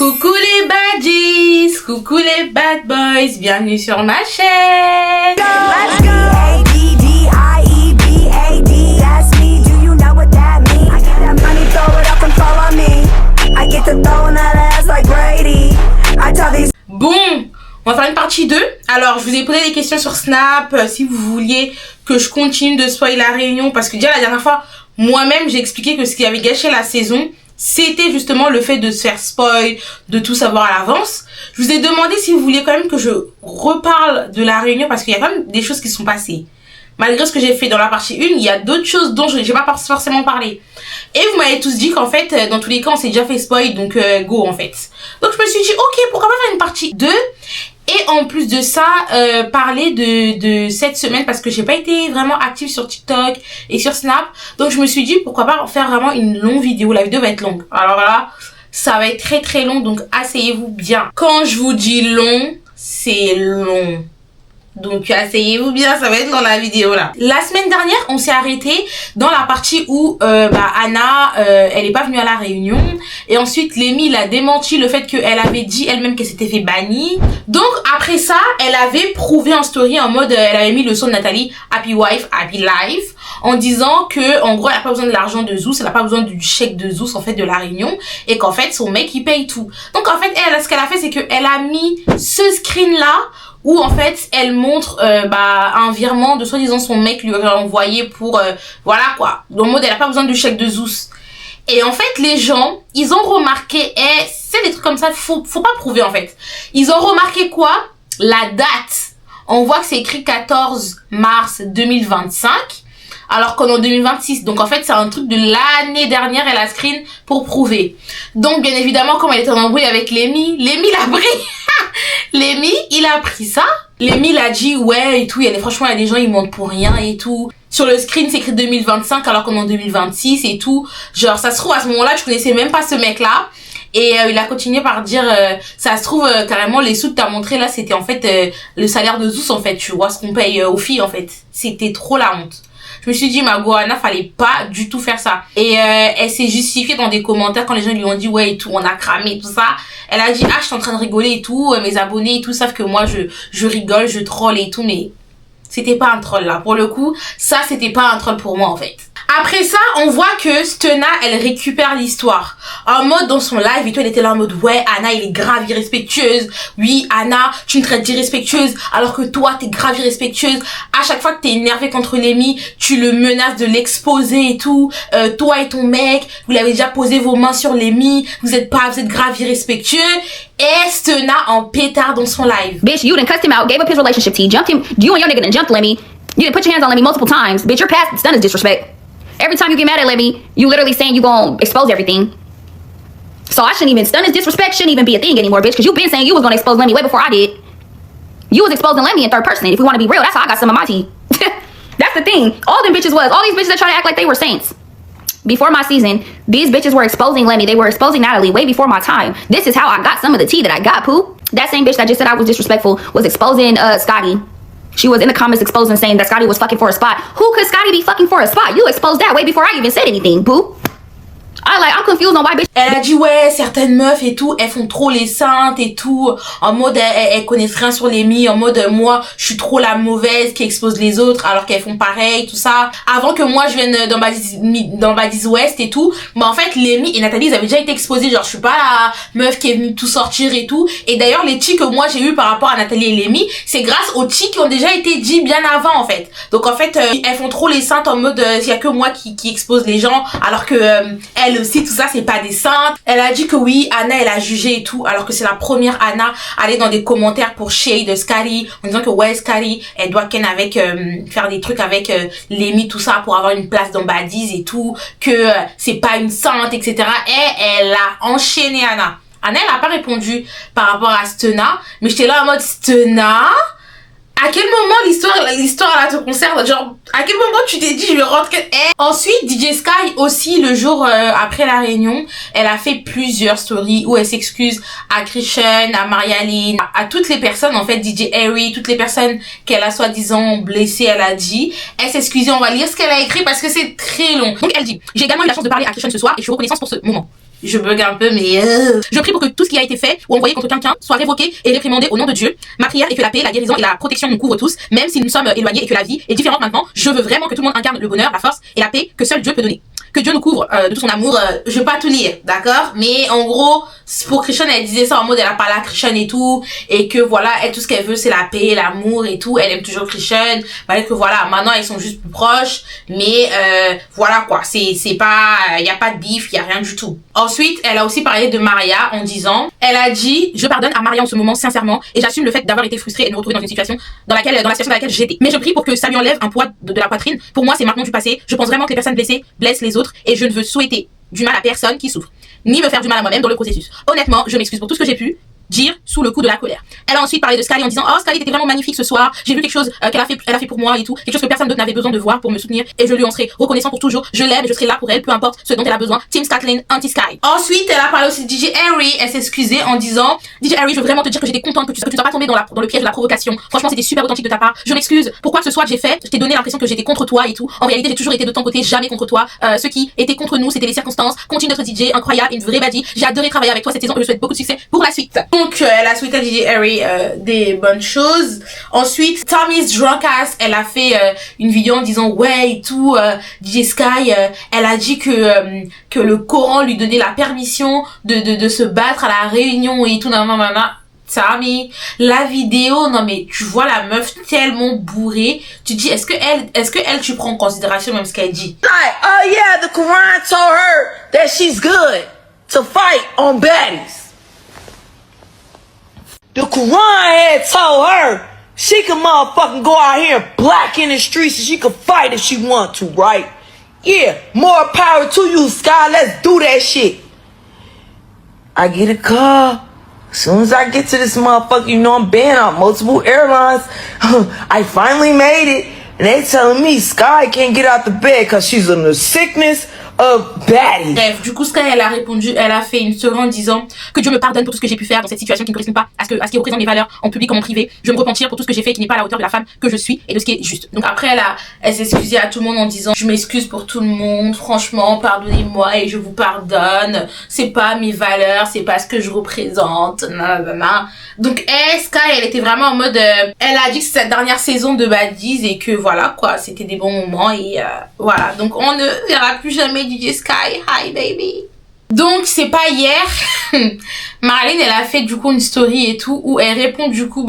Coucou les baddies, coucou les bad boys, bienvenue sur ma chaîne. Let's go. A-D-D-I-E-B-A-D. Ask me, do you know what that means? I get that money, throw it up and follow me. I get to throwing that ass like Brady. I tell these. Bon, on va faire une partie 2. Alors, je vous ai posé des questions sur Snap, si vous vouliez que je continue de spoiler la réunion, parce que déjà la dernière fois, moi-même, j'ai expliqué que ce qui avait gâché la saison, c'était justement le fait de se faire spoil, de tout savoir à l'avance. Je vous ai demandé si vous vouliez quand même que je reparle de la réunion, parce qu'il y a quand même des choses qui sont passées. Malgré ce que j'ai fait dans la partie 1, il y a d'autres choses dont je n'ai pas forcément parlé. Et vous m'avez tous dit qu'en fait, dans tous les cas, on s'est déjà fait spoil, donc go en fait. Donc je me suis dit, ok, pourquoi pas faire une partie 2. Et en plus de ça, parler de cette semaine, parce que j'ai pas été vraiment active sur TikTok et sur Snap. Donc je me suis dit, pourquoi pas faire vraiment une longue vidéo. La vidéo va être longue. Alors là, ça va être très très long, donc asseyez-vous bien. Quand je vous dis long, c'est long. Donc asseyez-vous bien, ça va être dans la vidéo là. La semaine dernière, on s'est arrêté dans la partie où Anna, elle est pas venue à la réunion. Et ensuite, Lémi l'a démenti le fait qu'elle avait dit elle-même qu'elle s'était fait bannie. Donc après ça, elle avait prouvé en story en mode, elle avait mis le son de Nathalie, Happy Wife, Happy Life, en disant que en gros, elle a pas besoin de l'argent de Zeus, elle a pas besoin du chèque de Zeus en fait de la réunion, et qu'en fait son mec il paye tout. Donc en fait, elle, ce qu'elle a fait, c'est qu'elle a mis ce screen là où en fait elle montre un virement de soi-disant son mec lui aurait envoyé pour voilà quoi, dans le mode elle a pas besoin du chèque de Zeus. Et en fait les gens ils ont remarqué, c'est des trucs comme ça, faut pas prouver en fait, ils ont remarqué quoi, la date, on voit que c'est écrit 14 mars 2025 alors qu'on est en 2026. Donc en fait c'est un truc de l'année dernière, elle a screen pour prouver. Donc bien évidemment, comme elle était en embrouille avec Lémi l'a pris. Lémi il a pris ça. Lémi l'a dit ouais et tout, franchement il y a des gens ils mentent pour rien et tout. Sur le screen c'est écrit 2025 alors qu'on est en 2026 et tout. Genre ça se trouve à ce moment là tu connaissais même pas ce mec là. Et il a continué par dire ça se trouve carrément les sous que t'as montré là c'était en fait le salaire de Zeus en fait, tu vois ce qu'on paye aux filles en fait. C'était trop la honte. Je me suis dit, ma Goana, fallait pas du tout faire ça. Et elle s'est justifiée dans des commentaires quand les gens lui ont dit, ouais, et tout, on a cramé, tout ça. Elle a dit, ah, je suis en train de rigoler et tout, mes abonnés et tout savent que moi, je rigole, je troll et tout, mais c'était pas un troll là. Pour le coup, ça, c'était pas un troll pour moi, en fait. Après ça, on voit que Stena, elle récupère l'histoire. En mode, dans son live, et tout, elle était là en mode, ouais, Anna, elle est grave irrespectueuse. Oui, Anna, tu me traites d'irrespectueuse, alors que toi, t'es grave irrespectueuse. À chaque fois que t'es énervée contre Lémi, tu le menaces de l'exposer et tout. Toi et ton mec, vous l'avez déjà posé vos mains sur Lémi. Vous êtes grave irrespectueux. Et Stena en pétard dans son live. Bitch, you done cussed him out, gave up his relationship to you, jumped him, you and your nigga done jumped Lemmy. You done put your hands on Lemmy multiple times. Bitch, your past done is disrespect. Every time you get mad at Lemmy, you literally saying you gonna expose everything. So I shouldn't even, stun is disrespect shouldn't even be a thing anymore, bitch, because you been saying you was gonna expose Lemmy way before I did. You was exposing Lemmy in third person. If we want to be real, that's how I got some of my tea. That's the thing. All these bitches that try to act like they were saints. Before my season, these bitches were exposing Lemmy. They were exposing Natalie way before my time. This is how I got some of the tea that I got, poo. That same bitch that just said I was disrespectful was exposing Scotty. She was in the comments exposing, saying that Scotty was fucking for a spot. Who could Scotty be fucking for a spot? You exposed that way before I even said anything, boo. I'm confused on why bitch. Elle a dit ouais, certaines meufs et tout, elles font trop les saintes et tout, en mode elles connaissent rien sur Lémi, en mode moi je suis trop la mauvaise qui expose les autres alors qu'elles font pareil, tout ça. Avant que moi je vienne dans Baddies West et tout, mais en fait Lémi et Nathalie ils avaient déjà été exposés, genre je suis pas la meuf qui est venue tout sortir et tout. Et d'ailleurs les tea que moi j'ai eu par rapport à Nathalie et Lémi, c'est grâce aux tea qui ont déjà été dit bien avant en fait. Donc en fait elles font trop les saintes en mode il y a que moi qui expose les gens alors que elles aussi tout ça c'est pas des saintes. Elle a dit que oui, Anna elle a jugé et tout alors que c'est la première Anna à aller dans des commentaires pour shade Scary en disant que ouais Scary elle doit ken avec faire des trucs avec Lémi tout ça pour avoir une place dans Baddies et tout, que c'est pas une sainte etc. Et elle a enchaîné Anna. Anna elle a pas répondu par rapport à Stena, mais j'étais là en mode Stena, à quel moment l'histoire là te concerne, genre à quel moment tu t'es dit je vais rentrer. Ensuite DJ Sky aussi le jour après la réunion, elle a fait plusieurs stories où elle s'excuse à Christian, à Marialine, à toutes les personnes en fait, DJ Harry, toutes les personnes qu'elle a soi-disant blessées, elle a dit, elle s'excusait. On va lire ce qu'elle a écrit parce que c'est très long. Donc elle dit, j'ai également eu la chance de parler à Christian ce soir et je suis reconnaissante pour ce moment. je bug un peu, mais je prie pour que tout ce qui a été fait ou envoyé contre quelqu'un soit révoqué et réprimandé au nom de Dieu. Ma prière est que la paix, la guérison et la protection nous couvrent tous, même si nous sommes éloignés et que la vie est différente maintenant. Je veux vraiment que tout le monde incarne le bonheur, la force et la paix que seul Dieu peut donner. Que Dieu nous couvre de tout son amour. Je vais pas tout lire, d'accord? Mais en gros, pour Christian, elle disait ça en mode elle a parlé à Christian et tout, et que voilà, elle, tout ce qu'elle veut, c'est la paix, l'amour et tout. Elle aime toujours Christian. Malgré que voilà, maintenant ils sont juste plus proches, mais voilà quoi, c'est pas, y a pas de bif, y a rien du tout. Ensuite, elle a aussi parlé de Maria en disant, elle a dit, je pardonne à Maria en ce moment sincèrement, et j'assume le fait d'avoir été frustrée et de me retrouver dans la situation dans laquelle j'étais. Mais je prie pour que ça lui enlève un poids de la poitrine. Pour moi, c'est maintenant du passé. Je pense vraiment que les personnes blessées blessent les autres, et je ne veux souhaiter du mal à personne qui souffre, ni me faire du mal à moi-même dans le processus. Honnêtement, je m'excuse pour tout ce que j'ai pu dire sous le coup de la colère. Elle a ensuite parlé de Scully en disant, oh Scully t'étais vraiment magnifique ce soir, j'ai vu quelque chose qu'elle a fait pour moi et tout, quelque chose que personne d'autre n'avait besoin de voir pour me soutenir, et je lui en serai reconnaissant pour toujours. Je l'aime et je serai là pour elle, peu importe ce dont elle a besoin. Team Scotland, anti-Sky. Ensuite, elle a parlé aussi de DJ Harry. Elle s'est excusée en disant, DJ Harry, je veux vraiment te dire que j'étais contente que tu sois pas tombé dans le piège de la provocation. Franchement, c'était super authentique de ta part. Je m'excuse pour quoi que ce soit que j'ai fait. Je t'ai donné l'impression que j'étais contre toi et tout. En réalité, j'ai toujours été de ton côté, jamais contre toi. Ce qui était contre nous, c'était les circonstances. Continue d'être DJ, incroyable, une vraie badie. J'ai adoré travailler avec toi cette saison et je souhaite beaucoup de succès pour la suite. Donc, elle a souhaité DJ Harry des bonnes choses. Ensuite, Tommy's Drunk Ass, elle a fait une vidéo en disant ouais et tout, DJ Sky, elle a dit que le Coran lui donnait la permission de se battre à la Réunion et tout, nanana. Tommy, la vidéo, non mais tu vois la meuf tellement bourrée, tu dis est-ce que elle tu prends en considération même ce qu'elle dit? Like, oh yeah, the Quran told her that she's good to fight on baddies. The Quran had told her she could motherfucking go out here and black in the streets and she could fight if she want to, right? Yeah, more power to you, Sky. Let's do that shit. I get a call. As soon as I get to this motherfucker, you know I'm banned on multiple airlines. I finally made it. And they telling me Sky can't get out the bed because she's in the sickness of baddies. Bref, du coup, Sky, elle a répondu, elle a fait une story en disant que Dieu me pardonne pour tout ce que j'ai pu faire dans cette situation qui ne correspond pas à ce qui représente mes valeurs en public comme en privé. Je veux me repentir pour tout ce que j'ai fait qui n'est pas à la hauteur de la femme que je suis et de ce qui est juste. Donc après, elle s'est excusée à tout le monde en disant, je m'excuse pour tout le monde, franchement, pardonnez-moi et je vous pardonne. C'est pas mes valeurs, c'est pas ce que je représente, nanana. Donc Sky, elle était vraiment en mode, elle a dit que c'est sa dernière saison de Baddies et que voilà quoi, c'était des bons moments et voilà. Donc on ne verra plus jamais DJ Sky. Hi baby. Donc c'est pas hier, Marilyn elle a fait du coup une story et tout où elle répond du coup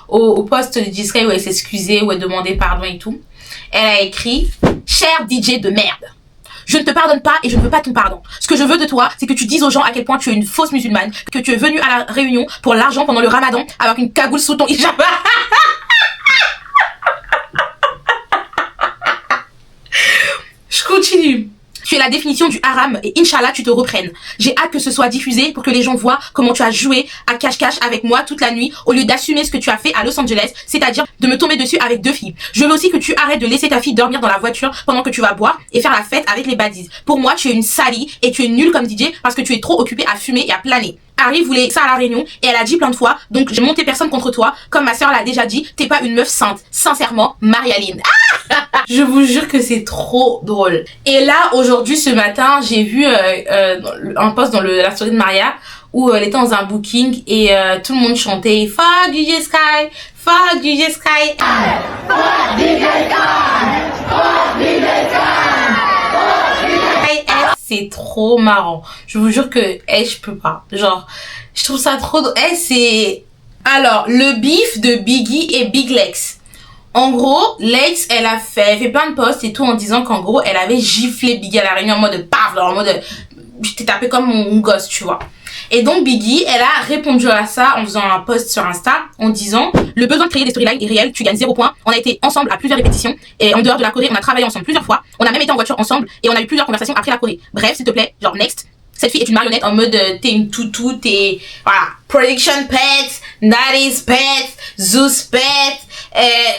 au post de DJ Sky où elle s'excusait, où elle demandait pardon et tout. Elle a écrit cher DJ de merde. Je ne te pardonne pas et je ne veux pas ton pardon. Ce que je veux de toi, c'est que tu dises aux gens à quel point tu es une fausse musulmane, que tu es venue à la Réunion pour l'argent pendant le Ramadan avec une cagoule sous ton hijab. Je continue. Tu es la définition du haram et Inch'Allah tu te reprennes. J'ai hâte que ce soit diffusé pour que les gens voient comment tu as joué à cache-cache avec moi toute la nuit au lieu d'assumer ce que tu as fait à Los Angeles, c'est-à-dire de me tomber dessus avec 2 filles. Je veux aussi que tu arrêtes de laisser ta fille dormir dans la voiture pendant que tu vas boire et faire la fête avec les baddies. Pour moi, tu es une salie et tu es nulle comme DJ parce que tu es trop occupée à fumer et à planer. Harry voulait ça à la Réunion et elle a dit plein de fois, donc j'ai monté personne contre toi, comme ma soeur l'a déjà dit, t'es pas une meuf sainte. Sincèrement, Marie-Aline. Je vous jure que c'est trop drôle. Et là, aujourd'hui, ce matin, j'ai vu un post dans la story de Maria où elle était dans un booking et tout le monde chantait fuck DJ Sky, fuck DJ Sky. Fuck DJ Sky, fuck DJ Sky, fuck DJ Sky. C'est trop marrant. Je vous jure que je peux pas. Genre, je trouve ça trop drôle. C'est... Alors, le beef de Biggie et Big Lex. En gros, Lex, elle fait plein de posts et tout en disant qu'en gros, elle avait giflé Biggie à la Réunion en mode paf, en mode je t'ai tapé comme mon gosse, tu vois. Et donc Biggie, elle a répondu à ça en faisant un post sur Insta en disant le besoin de créer des storylines est réel, tu gagnes 0 point. On a été ensemble à plusieurs répétitions et en dehors de la Corée, on a travaillé ensemble plusieurs fois. On a même été en voiture ensemble et on a eu plusieurs conversations après la Corée. Bref, s'il te plaît, genre next. Cette fille est une marionnette en mode t'es une toutou, t'es voilà, production pet, Daddy's pet, Zeus pet,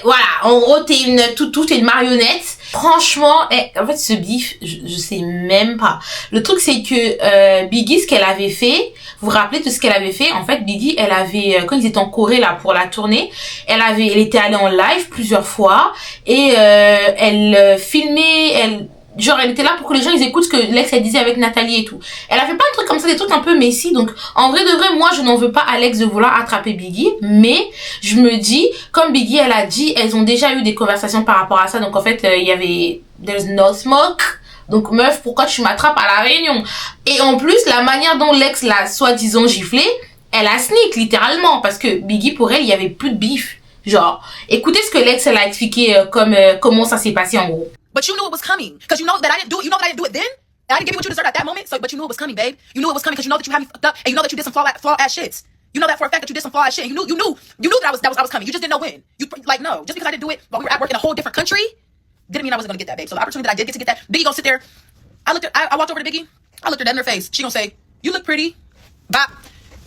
voilà, en gros t'es une toutou, t'es une marionnette. Franchement, en fait ce beef, je sais même pas. Le truc c'est que Biggie, ce qu'elle avait fait, vous vous rappelez de ce qu'elle avait fait? En fait Biggie, elle avait, quand ils étaient en Corée là pour la tournée, elle était allée en live plusieurs fois et elle filmait, genre elle était là pour que les gens ils écoutent ce que l'ex elle disait avec Nathalie et tout. Elle a fait plein de trucs comme ça, des trucs un peu messy. Donc en vrai de vrai, moi je n'en veux pas à l'ex de vouloir attraper Biggie, mais je me dis, comme Biggie elle a dit, elles ont déjà eu des conversations par rapport à ça. Donc en fait il y avait there's no smoke. Donc meuf, pourquoi tu m'attrapes à la réunion? Et en plus la manière dont l'ex l'a soi-disant giflé, elle a sneak littéralement, parce que Biggie pour elle il y avait plus de beef. Genre, écoutez ce que l'ex elle a expliqué comment ça s'est passé en gros. But you knew it was coming, because you know that I didn't do it. You know that I didn't do it then. And I didn't give you what you deserved at that moment. So, but you knew it was coming, babe. You knew it was coming because you know that you had me fucked up, and you know that you did some flaw ass shits. You know that for a fact that you did some flaw ass shit. You knew that I was coming. You just didn't know when. You like no, just because I didn't do it while we were at work in a whole different country, didn't mean I wasn't gonna get that, babe. So the opportunity that I did get to get that, Biggie gonna sit there. I walked over to Biggie. I looked her dead in her face. She gonna say, "You look pretty." Bop.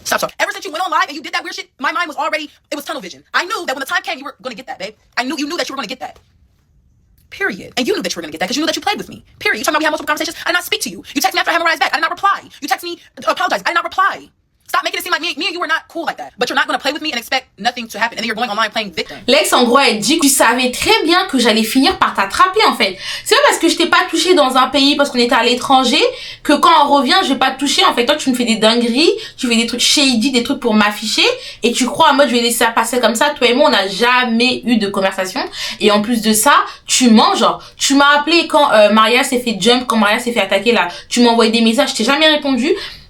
Stop. Ever since you went on live and you did that weird shit, my mind was already, it was tunnel vision. I knew that when the time came, you were gonna get that, babe. You knew that you were gonna get that. Period. And you knew that you were gonna get that because you knew that you played with me. Period. You talking about we had multiple conversations? I did not speak to you. You text me after I memorized back. I did not reply. You text me, apologize. I did not reply. Stop making it seem like me and you were not cool like that. But you're not gonna play with me and expect nothing to happen. And then you're going online playing victim. L'ex, en gros, elle dit que tu savais très bien que j'allais finir par t'attraper, en fait. C'est pas parce que je t'ai pas touché dans un pays, parce qu'on était à l'étranger, que quand on revient, je vais pas te toucher. En fait, toi, tu me fais des dingueries, tu fais des trucs shady, des trucs pour m'afficher, et tu crois en mode, je vais laisser ça passer comme ça. Toi et moi, on n'a jamais eu de conversation. Et en plus de ça, tu mens, genre, tu m'as appelé quand Maria s'est fait jump, quand Maria s'est fait attaquer, là. Tu m'as envoyé des messages, je t'ai jamais répondu.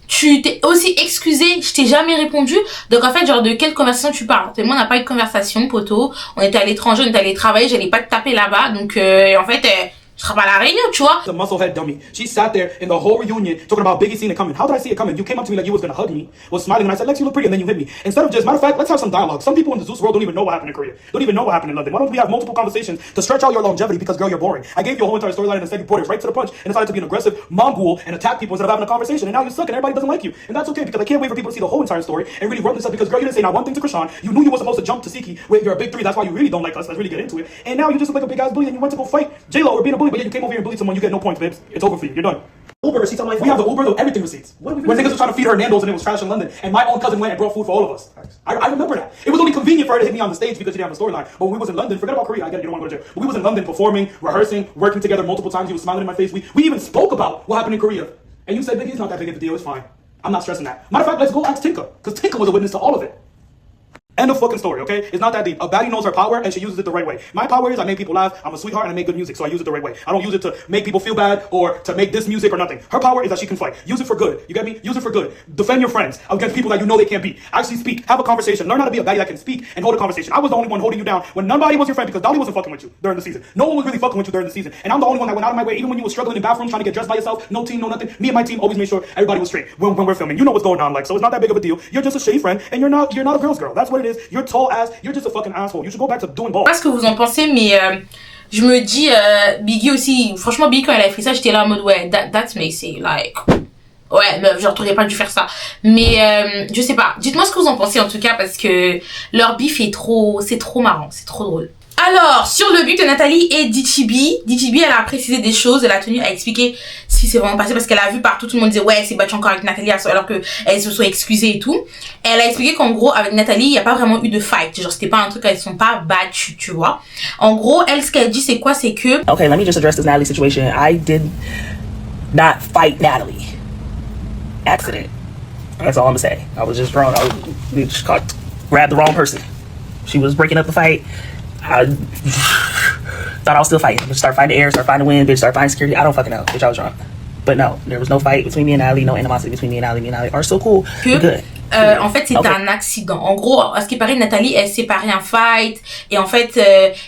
Tu t'es aussi excusé, je t'ai jamais répondu. Donc en fait, genre de quelle conversation tu parles? Moi on n'a pas eu de conversation, poto. On était à l'étranger, on était allé travailler, j'allais pas te taper là-bas. Donc en fait, je serai pas à la réunion, tu vois. The musclehead dummy. She sat there in the whole reunion talking about Biggie seeing it coming. How did I see it coming? You came up to me like you was gonna hug me, was smiling, and I said, Lex, you look pretty, and then you hit me. Instead of just, matter of fact, let's have some dialogue. Some people in the Zeus world don't even know what happened in Korea. Don't even know what happened in London. Why don't we have multiple conversations to stretch out your longevity because, girl, you're boring. I gave you a whole entire storyline and instead you brought it right to the punch and decided to be an aggressive Mongol and attack people instead of having a conversation. And now you suck and everybody doesn't like you. And that's okay because I can't wait for people to see the whole entire story and really run this up because, girl, you didn't say not one thing to Krishan. You knew you were supposed to jump to Siki with your big three. That's why you really don't like us. Let's really get into it. And now you just look like a big ass bully and you went to go fight J-Lo or being a bully, but yet you came over here and bullied someone. You get no points, babes. It's over for you. You're done. Uber receipts on my phone. We have the Uber, though, everything receipts. When niggas were trying to feed her Nando's and it was trash in London, and my own cousin went and brought food for all of us. I remember that. It was only convenient for her to hit me on the stage because she didn't have a storyline. But when we was in London, forget about Korea, I get it, you don't want to go to jail. But we was in London performing, rehearsing, working together multiple times. He was smiling in my face. We even spoke about what happened in Korea. And you said, Biggie, it's not that big of a deal, it's fine. I'm not stressing that. Matter of fact, let's go ask Tinka, because Tinka was a witness to all of it. End of fucking story, okay? It's not that deep. A baddie knows her power and she uses it the right way. My power is I make people laugh, I'm a sweetheart, and I make good music, so I use it the right way. I don't use it to make people feel bad or to make this music or nothing. Her power is that she can fight. Use it for good. You get me? Use it for good. Defend your friends against people that you know they can't beat. Actually speak. Have a conversation. Learn how to be a baddie that can speak and hold a conversation. I was the only one holding you down when nobody was your friend because Dolly wasn't fucking with you during the season. No one was really fucking with you during the season. And I'm the only one that went out of my way, even when you were struggling in bathrooms trying to get dressed by yourself, no team, no nothing. Me and my team always made sure everybody was straight when we're filming. You know what's going on, like, so it's not that big of a deal. You're just a shady friend and you're not a girl's girl. That's what it is. You're tall ass. You're just a fucking asshole. You should go back to doing ball. Je sais pas ce que vous en pensez, mais je me dis, Biggie aussi, franchement, Biggie, quand elle a fait ça, j'étais là en mode, ouais, that's messy, like, ouais, meuf, genre, t'aurais pas dû faire ça. Mais, je sais pas, dites-moi ce que vous en pensez en tout cas, parce que leur beef c'est trop marrant, c'est trop drôle. Alors, sur le but de Nathalie et DTB, elle a précisé des choses, elle a tenu à expliquer ce qui s'est vraiment passé parce qu'elle a vu partout, tout le monde disait ouais, c'est battu encore avec Nathalie alors que elles se sont excusées et tout. Et elle a expliqué qu'en gros, avec Nathalie, il n'y a pas vraiment eu de fight. Genre, c'était pas un truc, elles sont pas battues, tu vois. En gros, elle, ce qu'elle dit, c'est quoi? C'est que... Okay, let me just address this Natalie situation. I did not fight Natalie. Accident. That's all I'm gonna say. I was just wrong. We just grabbed the wrong person. She was breaking up the fight. I thought I was still fighting. Start fighting the air, start fighting the wind, bitch, start fighting security. I don't fucking know. Bitch, I was drunk. But no, there was no fight between me and Ali, no animosity between me and Ali. Me and Ali are so cool. We're good. En fait, c'était un accident. En gros, à ce qui paraît, Nathalie, elle s'est pas rien fight. Et en fait,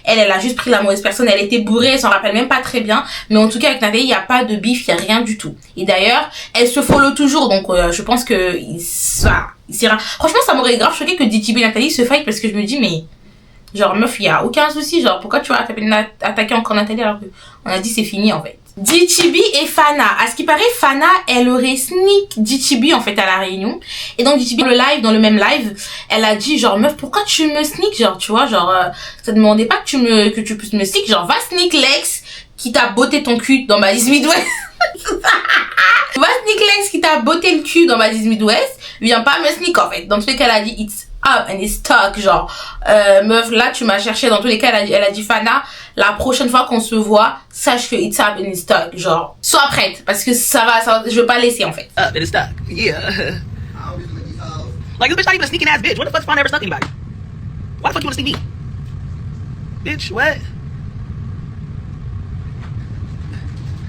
elle a juste pris la mauvaise personne. Elle était bourrée, elle s'en rappelle même pas très bien. Mais en tout cas, avec Nathalie, il y a pas de beef, il y a rien du tout. Et d'ailleurs, elle se follow toujours. Donc, je pense que franchement, ça m'aurait grave choqué que DTB et Nathalie se fight parce que je me dis, mais genre, meuf, il y a aucun souci. Genre, pourquoi tu vas attaquer encore Nathalie alors que on a dit c'est fini, en fait. DTB et Fana. À ce qui paraît, Fana, elle aurait sneak DTB, en fait, à la réunion. Et donc, DTB, dans le même live, elle a dit, genre, meuf, pourquoi tu me sneak? Genre, tu vois, genre, ça demandait pas que tu puisses me sneak. Genre, va sneak l'ex qui t'a botté ton cul dans ma 10 Midwest. Va sneak l'ex qui t'a botté le cul dans ma 10 Midwest. Viens pas me sneak, en fait. Dans tous les cas, elle a dit, it's up and it's stuck, genre, meuf, là, tu m'as cherché, dans tous les cas, elle a dit, Fana, la prochaine fois qu'on se voit, sache que it's up and it's stuck, genre, sois prête, parce que ça va, je veux pas laisser, en fait. Up and it's stuck, yeah. Like, this bitch not even a sneaking ass bitch. When the fuck's Fana ever stuck anybody? Why the fuck you wanna sneak me? Bitch, what?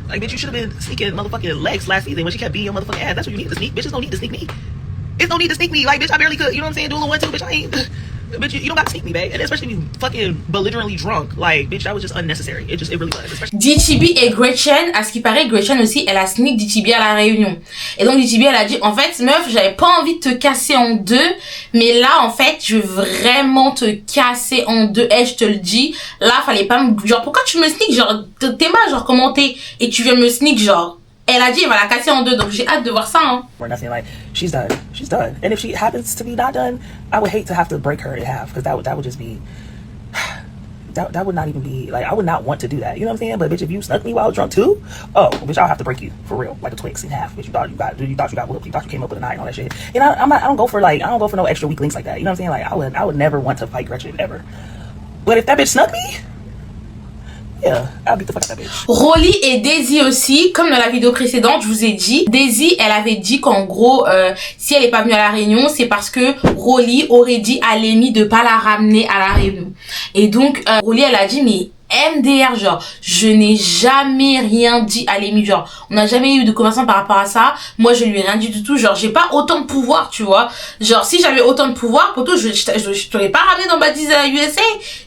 Like, bitch, you should have been sneaking motherfucking legs last season when she kept beating your motherfucking ass. That's what you need to sneak. Bitches don't need to sneak me. It's no need to sneak me. Like, bitch, I barely could. You know what I'm saying? Do a little 1-2, bitch. I ain't. Bitch, you don't got to sneak me, babe. And especially if you fucking belligerently drunk. Like, bitch, that was just unnecessary. It really was. Especially... DTB et Gretchen, à ce qui paraît, Gretchen aussi, elle a sneak DTB à la réunion. Et donc, DTB, elle a dit, en fait, meuf, j'avais pas envie de te casser en deux, mais là, en fait, je veux vraiment te casser en deux. Eh, je te le dis. Là, fallait pas me, genre, pourquoi tu me sneak? Genre, t'es mal, genre, comment t'es? Et tu viens me sneak, genre. Elle a dit, elle va la casser en deux, donc j'ai hâte de voir ça, hein. Or nothing, like, she's done. She's done. And if she happens to be not done, I would hate to have to break her in half, because that would just be, that would not even be, like, I would not want to do that, you know what I'm saying? But bitch, if you snuck me while I was drunk too, oh, bitch, I'll have to break you, for real, like a Twix in half, bitch, you thought you got whooped, you thought you came up with a 9 and all that shit. And I don't go for no extra weak links like that, you know what I'm saying? Like, I would never want to fight Gretchen, ever. But if that bitch snuck me, yeah, I'll beat the fuck out of that bitch. Rolly et Daisy aussi, comme dans la vidéo précédente, je vous ai dit, Daisy, elle avait dit qu'en gros, si elle est pas venue à la réunion, c'est parce que Rolly aurait dit à Lémi de pas la ramener à la réunion. Et donc, Rolly, elle a dit, mais MDR, genre, je n'ai jamais rien dit à Lémi, genre, on n'a jamais eu de conversation par rapport à ça, moi je lui ai rien dit du tout, genre, j'ai pas autant de pouvoir, tu vois, genre, si j'avais autant de pouvoir, plutôt, je t'aurais pas ramené dans Baptiste USA,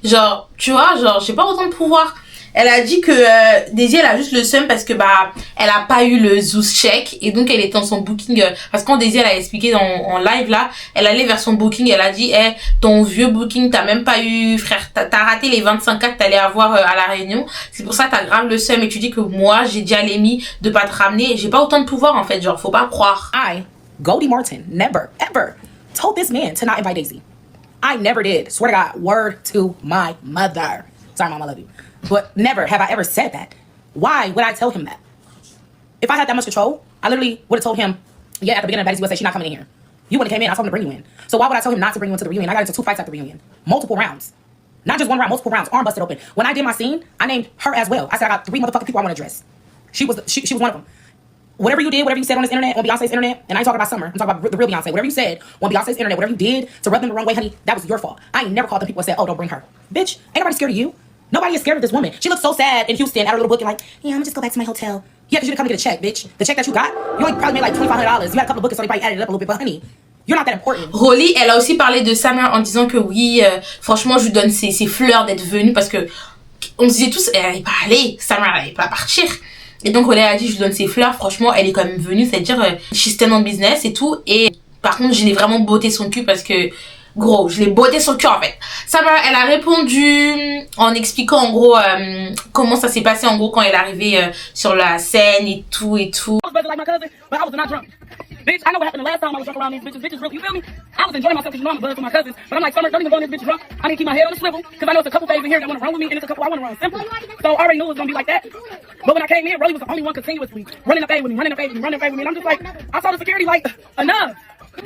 genre, tu vois, genre, j'ai pas autant de pouvoir. Elle a dit que Daisy, elle a juste le seum parce que elle a pas eu le Zeus check et donc elle était dans son booking parce que quand Daisy elle a expliqué en live là, elle allait vers son booking, elle a dit ton vieux booking t'as même pas eu, frère, t'as raté les 25K que t'allais avoir à la réunion, c'est pour ça que t'as grave le seum et tu dis que moi j'ai dit à Lémi de pas te ramener, j'ai pas autant de pouvoir en fait, genre faut pas croire. I, Goldie Martin, never, ever told this man to not invite Daisy. I never did. Swear to God, word to my mother. Sorry, Mom, I love you. But never have I ever said that. Why would I tell him that? If I had that much control, I literally would have told him, yeah, at the beginning of Betty's USA, she's not coming in here. You wouldn't have came in, I told him to bring you in. So why would I tell him not to bring you into the reunion? I got into 2 fights at the reunion. Multiple rounds. Not just one round, multiple rounds. Arm busted open. When I did my scene, I named her as well. I said I got 3 motherfucking people I want to address. She was one of them. Whatever you did, whatever you said on this internet, on Beyonce's internet, and I ain't talking about Summer, I'm talking about the real Beyonce. Whatever you said on Beyonce's internet, whatever you did to rub them the wrong way, honey, that was your fault. I ain't never called the people and said, oh, don't bring her. Bitch, ain't nobody scared of you. Nobody is scared of this woman. She looks so sad in Houston at her little booking like, yeah, I'm gonna just go back to my hotel. Yeah, because you didn't come to get a check, bitch. The check that you got, you only probably made like $2,500. You had a couple of bookings, so they probably added it up a little bit, but honey, you're not that important. Rolly, elle a aussi parlé de Summer en disant que oui, franchement, je lui donne ses fleurs d'être venue parce que on se disait tous, elle allait pas aller, Summer, elle allait pas partir. Et donc, Rolly a dit, je lui donne ses fleurs, franchement, elle est quand même venue, c'est-à-dire, she's still on business et tout. Et par contre, je l'ai vraiment botté son cul parce que, gros, je l'ai botté son cul en fait. Summer, elle a répondu en expliquant en gros comment ça s'est passé en gros quand elle est arrivée sur la scène et tout et tout. Bitch, I know what happened the last time I was drunk around these bitches. Bitches really, you feel me? I was enjoying myself because you know I'm a buzz for my cousins. But I'm like, Summer, don't even go on this bitch drunk. I need to keep my head on the swivel because I know it's a couple days in here that want to run with me and it's a couple I want to run. Simple. So I already knew it was going to be like that. But when I came in, Rolly was the only one continuously running the fade with me, running the fade with me, running the fade with me. And I'm just like, I saw the security like, enough.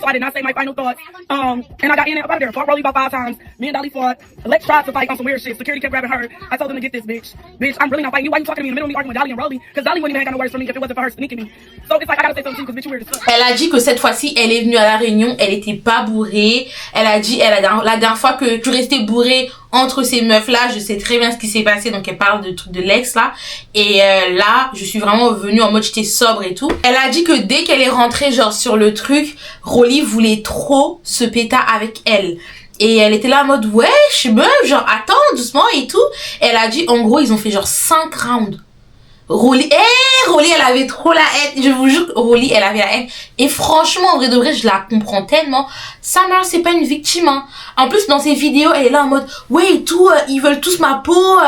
So I did not say my final thoughts. And I got in and up out of there. Fought Rolly about 5 times. Me and Dolly fought. Lex tried to fight on some weird shit. Security kept grabbing her. I told them to get this bitch. Bitch, I'm really not fighting you. Why you talking to me in the middle of me arguing with Dolly and Rolly? Because Dolly wouldn't even have got no words from me if it wasn't for her sneaking me. So it's like I gotta say something too because bitch, you weird as fuck. Elle a dit que cette fois-ci, elle est venue à la réunion, elle était pas bourrée. Elle a dit, la dernière fois que tu restais bourrée entre ces meufs là, je sais très bien ce qui s'est passé. Donc elle parle de trucs de l'ex là. Et là, je suis vraiment venue en mode j'étais sobre et tout. Elle a dit que dès qu'elle est rentrée genre sur le truc, Rolly voulait trop se péta avec elle. Et elle était là en mode wesh meuf, genre attends doucement et tout. Elle a dit en gros ils ont fait genre 5 rounds. Rolly, Rolly, elle avait trop la haine. Je vous jure que Rolly, elle avait la haine. Et franchement, en vrai de vrai, je la comprends tellement. Summer, c'est pas une victime, hein. En plus, dans ses vidéos, elle est là en mode, ouais, et tout, ils veulent tous ma peau.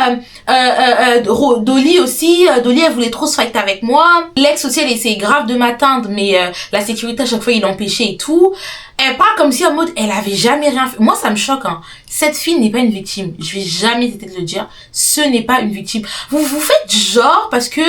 Dolly aussi. Dolly, elle voulait trop se fight avec moi. Lex aussi, elle essayait grave de m'atteindre, mais la sécurité, à chaque fois, il l'empêchait et tout. Elle parle comme si en mode, elle avait jamais rien fait. Moi, ça me choque, hein. Cette fille n'est pas une victime. Je vais jamais hésiter de le dire. Ce n'est pas une victime. Vous faites genre parce que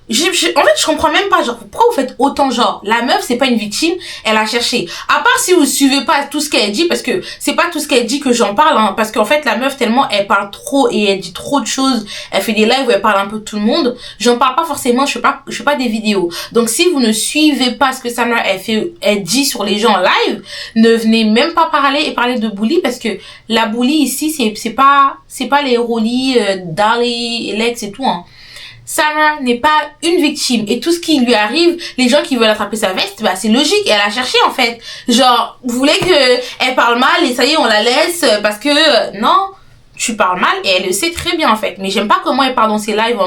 En fait, je comprends même pas, genre, pourquoi vous faites autant, genre, la meuf, c'est pas une victime, elle a cherché. À part si vous suivez pas tout ce qu'elle dit, parce que c'est pas tout ce qu'elle dit que j'en parle, hein, parce qu'en fait, la meuf, tellement, elle parle trop et elle dit trop de choses, elle fait des lives où elle parle un peu de tout le monde, j'en parle pas forcément, je fais pas des vidéos. Donc, si vous ne suivez pas ce que Samra, elle dit sur les gens en live, ne venez même pas parler de bully, parce que la bully ici, c'est pas les Rolly, Dali, Lex et tout, hein. Samra n'est pas une victime et tout ce qui lui arrive, les gens qui veulent attraper sa veste, bah c'est logique, elle a cherché en fait. Genre, vous voulez que elle parle mal et ça y est on la laisse parce que non, tu parles mal et elle le sait très bien en fait. Mais j'aime pas comment elle parle dans ses lives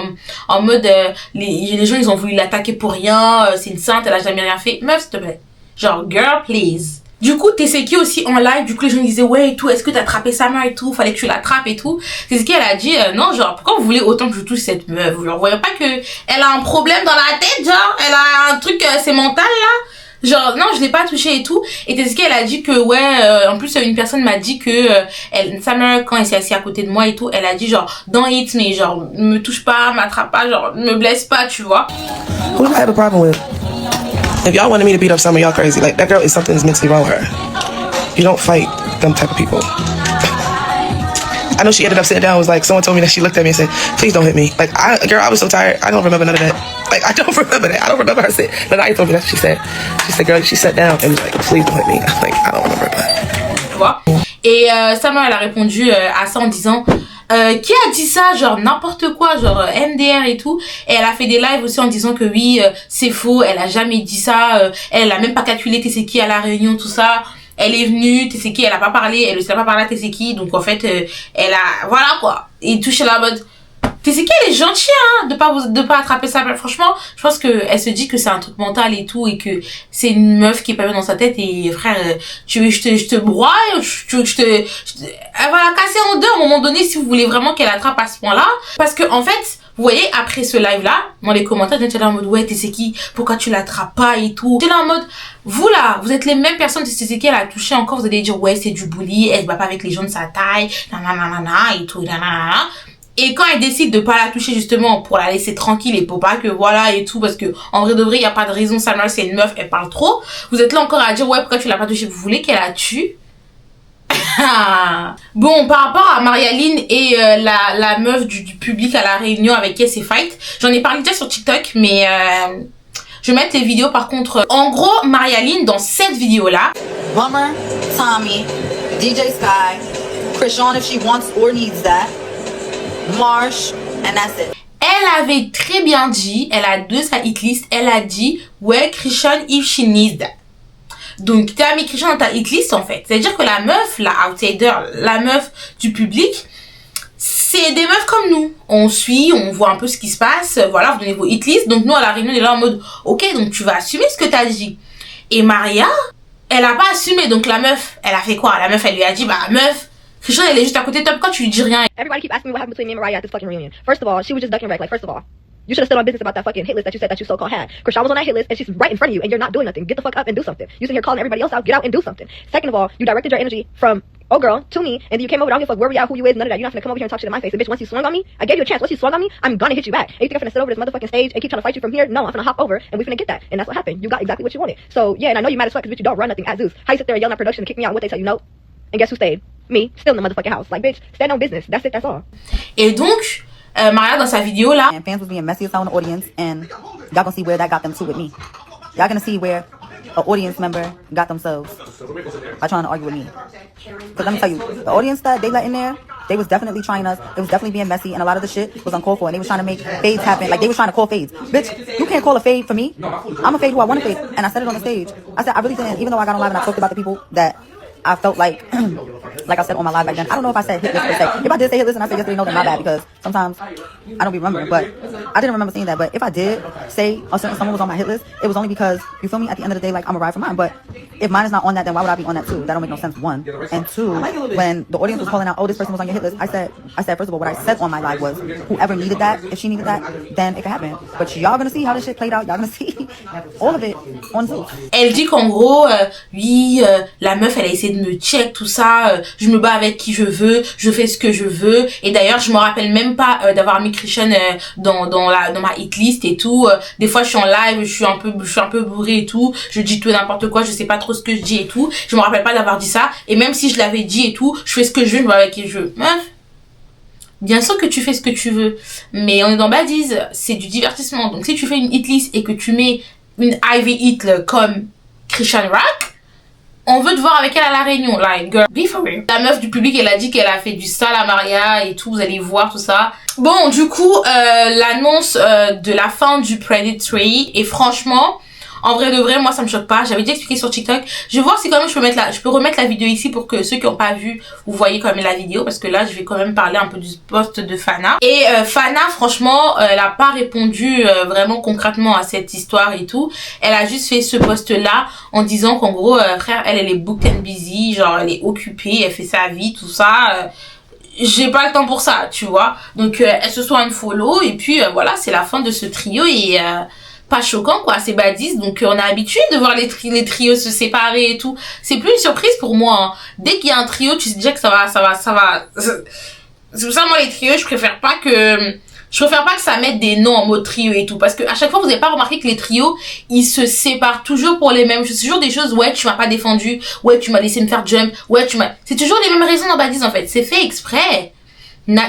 en mode les gens ils ont voulu l'attaquer pour rien, c'est une sainte, elle a jamais rien fait. Meuf s'il te plaît, genre girl please. Du coup, Teseki aussi en live, du coup les gens disaient ouais et tout, est-ce que t'as attrapé Samra et tout, fallait que tu l'attrapes et tout. Teseki elle a dit non, genre pourquoi vous voulez autant que je touche cette meuf, vous ne voyez pas que elle a un problème dans la tête, genre elle a un truc, c'est mental là. Genre non, je l'ai pas touché et tout. Et Teseki elle a dit que ouais, en plus une personne m'a dit que Samra quand elle s'est assise à côté de moi et tout, elle a dit genre don't hit me, genre me touche pas, m'attrape pas, genre me blesse pas, tu vois. Who do I have a problem with? If y'all wanted me to beat up some of y'all crazy, like that girl is something's mentally wrong with her. You don't fight them type of people. I know she ended up sitting down, was like, someone told me that she looked at me and said, please don't hit me. Like, girl, I was so tired, I don't remember none of that. Like, I don't remember that. I don't remember her saying, Lanaya told me that's what she said. She said, girl, she sat down and was like, please don't hit me. I'm like, I don't remember that. Tu vois? Et Samra, elle a répondu à ça en disant... qui a dit ça, genre n'importe quoi, genre MDR et tout. Et elle a fait des lives aussi en disant que oui, c'est faux, elle a jamais dit ça, elle a même pas calculé Teseki à la réunion, tout ça. Elle est venue, Teseki, elle a pas parlé, elle ne sait pas parler à Teseki, donc en fait, elle a, voilà quoi. Et touché la mode. Teseki, elle est gentille, hein, de pas attraper ça. Franchement, je pense que elle se dit que c'est un truc mental et tout, et que c'est une meuf qui est pas bien dans sa tête, et frère, tu veux que je te broie, tu veux que elle va la casser en deux à un moment donné si vous voulez vraiment qu'elle attrape à ce point-là. Parce que, en fait, vous voyez, après ce live-là, dans les commentaires, j'étais là en mode, ouais, Teseki, pourquoi tu l'attrapes pas et tout. J'étais là en mode, vous là, vous êtes les mêmes personnes que Teseki, elle a touché encore, vous allez dire, ouais, c'est du bully, elle se bat pas avec les gens de sa taille, nanana, et tout, nanana. Et quand elle décide de pas la toucher justement pour la laisser tranquille et pour pas que voilà et tout, parce que en vrai de vrai, il y a pas de raison, Samra c'est une meuf, elle parle trop. Vous êtes là encore à dire, ouais, pourquoi tu l'as pas touchée? Vous voulez qu'elle la tue? Bon, par rapport à Marialine et la meuf du public à la réunion avec qui elle s'est fight, j'en ai parlé déjà sur TikTok, mais je vais mettre les vidéos par contre. En gros, Marialine, dans cette vidéo-là, Bummer, Tommy, DJ Sky, Krishan if she wants or needs that, Marsh, and that's it. Elle avait très bien dit, elle a de sa hitlist, elle a dit, ouais, Krishan if she needs that. Donc, tu as mis Krishan dans ta hitlist en fait. C'est-à-dire que la meuf, la outsider, la meuf du public, c'est des meufs comme nous. On suit, on voit un peu ce qui se passe, voilà, vous donnez vos hitlists. Donc, nous, à la réunion, on est là en mode, ok, donc tu vas assumer ce que t'as dit. Et Maria, elle a pas assumé. Donc, la meuf, elle a fait quoi? La meuf, elle lui a dit, bah, meuf, Krishan, elle est juste à côté de toi, pourquoi tu lui dis rien? Everybody keep asking me what happened between me and Mariah at this fucking reunion. First of all, she was just ducking wreck. Like, first of all, you should have stood on business about that fucking hit list that you said that you so-called had. Krishan was on that hit list and she's right in front of you and you're not doing nothing. Get the fuck up and do something. You sit here calling everybody else out, get out and do something. Second of all, you directed your energy from oh girl to me and then you came over, I don't give a fuck where we at, who you is, none of that. You're not gonna come over here and talk shit in my face. And bitch, once you swung on me, I gave you a chance. Once you swung on me, I'm gonna hit you back. And you think I'm gonna sit over this motherfucking stage and keep trying to fight you from here? No, I'm gonna hop over and we finna get that. And that's what happened. You got exactly what you wanted. So yeah, and I know you mad as fuck because bitch, you don't run nothing at Zeus. How you sit there and yell at production and kick me out and what they tell you? No. And guess who stayed? Me, still in the motherfucking house. Like, bitch, stand on business. That's it, that's all. Et donc, Maria, dans sa vidéo là, and fans was being messy as hell in the audience, and y'all gonna see where that got them to with me. Y'all gonna see where an audience member got themselves by trying to argue with me. Because let me tell you, the audience that they let in there, they was definitely trying us. It was definitely being messy, and a lot of the shit was uncalled for. And they was trying to make fades happen. Like, they was trying to call fades. Bitch, you can't call a fade for me. I'm a fade who I want to fade. And I said it on the stage. I said, I really didn't, even though I got on live and I talked about the people that I felt like I said on my live back then, I don't know if I said hit list per se. If I did say hit list and I said yesterday, no, then my bad, because sometimes I don't be remembering, but I didn't remember saying that. But if I did say a certain someone was on my hit list, it was only because, you feel me, at the end of the day, like, I'm a ride for mine. But if mine is not on that, then why would I be on that too? That don't make no sense, one. And two, when the audience was calling out, oh, this person was on your hit list, I said, first of all, what I said on my live was, whoever needed that, if she needed that, then it could happen. But y'all gonna see how this shit played out. Y'all gonna see all of it on Zoom. Elle dit qu'en gros, oui, la meuf, elle a essayé de me check, tout ça, je me bats avec qui je veux, je fais ce que je veux. Et d'ailleurs, je me rappelle même pas d'avoir mis Christian dans ma hit list et tout. Des fois, je suis en live, je suis un peu bourrée et tout. Je dis tout et n'importe quoi, je sais pas trop ce que je dis et tout. Je me rappelle pas d'avoir dit ça. Et même si je l'avais dit et tout, je fais ce que je veux, je me bats avec qui je veux. Meuf, bien sûr que tu fais ce que tu veux, mais on est dans Baddies, c'est du divertissement. Donc si tu fais une hit list et que tu mets une Ivy hit comme Christian Rock, on veut te voir avec elle à la réunion. Like, girl, be for real. La meuf du public, elle a dit qu'elle a fait du sale à Maria et tout, vous allez voir tout ça. Bon, du coup, l'annonce de la fin du Predatory, et franchement, en vrai de vrai, moi ça me choque pas. J'avais déjà expliqué sur TikTok. Je vais voir si quand même je peux remettre la vidéo ici pour que ceux qui n'ont pas vu, vous voyez quand même la vidéo, parce que là je vais quand même parler un peu du post de Fana. Et Fana, franchement, elle a pas répondu vraiment concrètement à cette histoire et tout. Elle a juste fait ce post là en disant qu'en gros, frère, elle est booked and busy, genre elle est occupée, elle fait sa vie, tout ça. J'ai pas le temps pour ça, tu vois. Donc elle se soit unfollow et puis voilà, c'est la fin de ce trio et pas choquant quoi, c'est Baddies, donc on est habitué de voir les trios se séparer et tout. C'est plus une surprise pour moi, hein. Dès qu'il y a un trio, tu sais déjà que ça va. C'est pour ça moi les trios, je préfère pas que ça mette des noms en mode trio et tout, parce que à chaque fois vous avez pas remarqué que les trios ils se séparent toujours pour les mêmes choses, c'est toujours des choses, ouais tu m'as pas défendu, ouais tu m'as laissé me faire jump, ouais c'est toujours les mêmes raisons dans Baddies en fait, c'est fait exprès.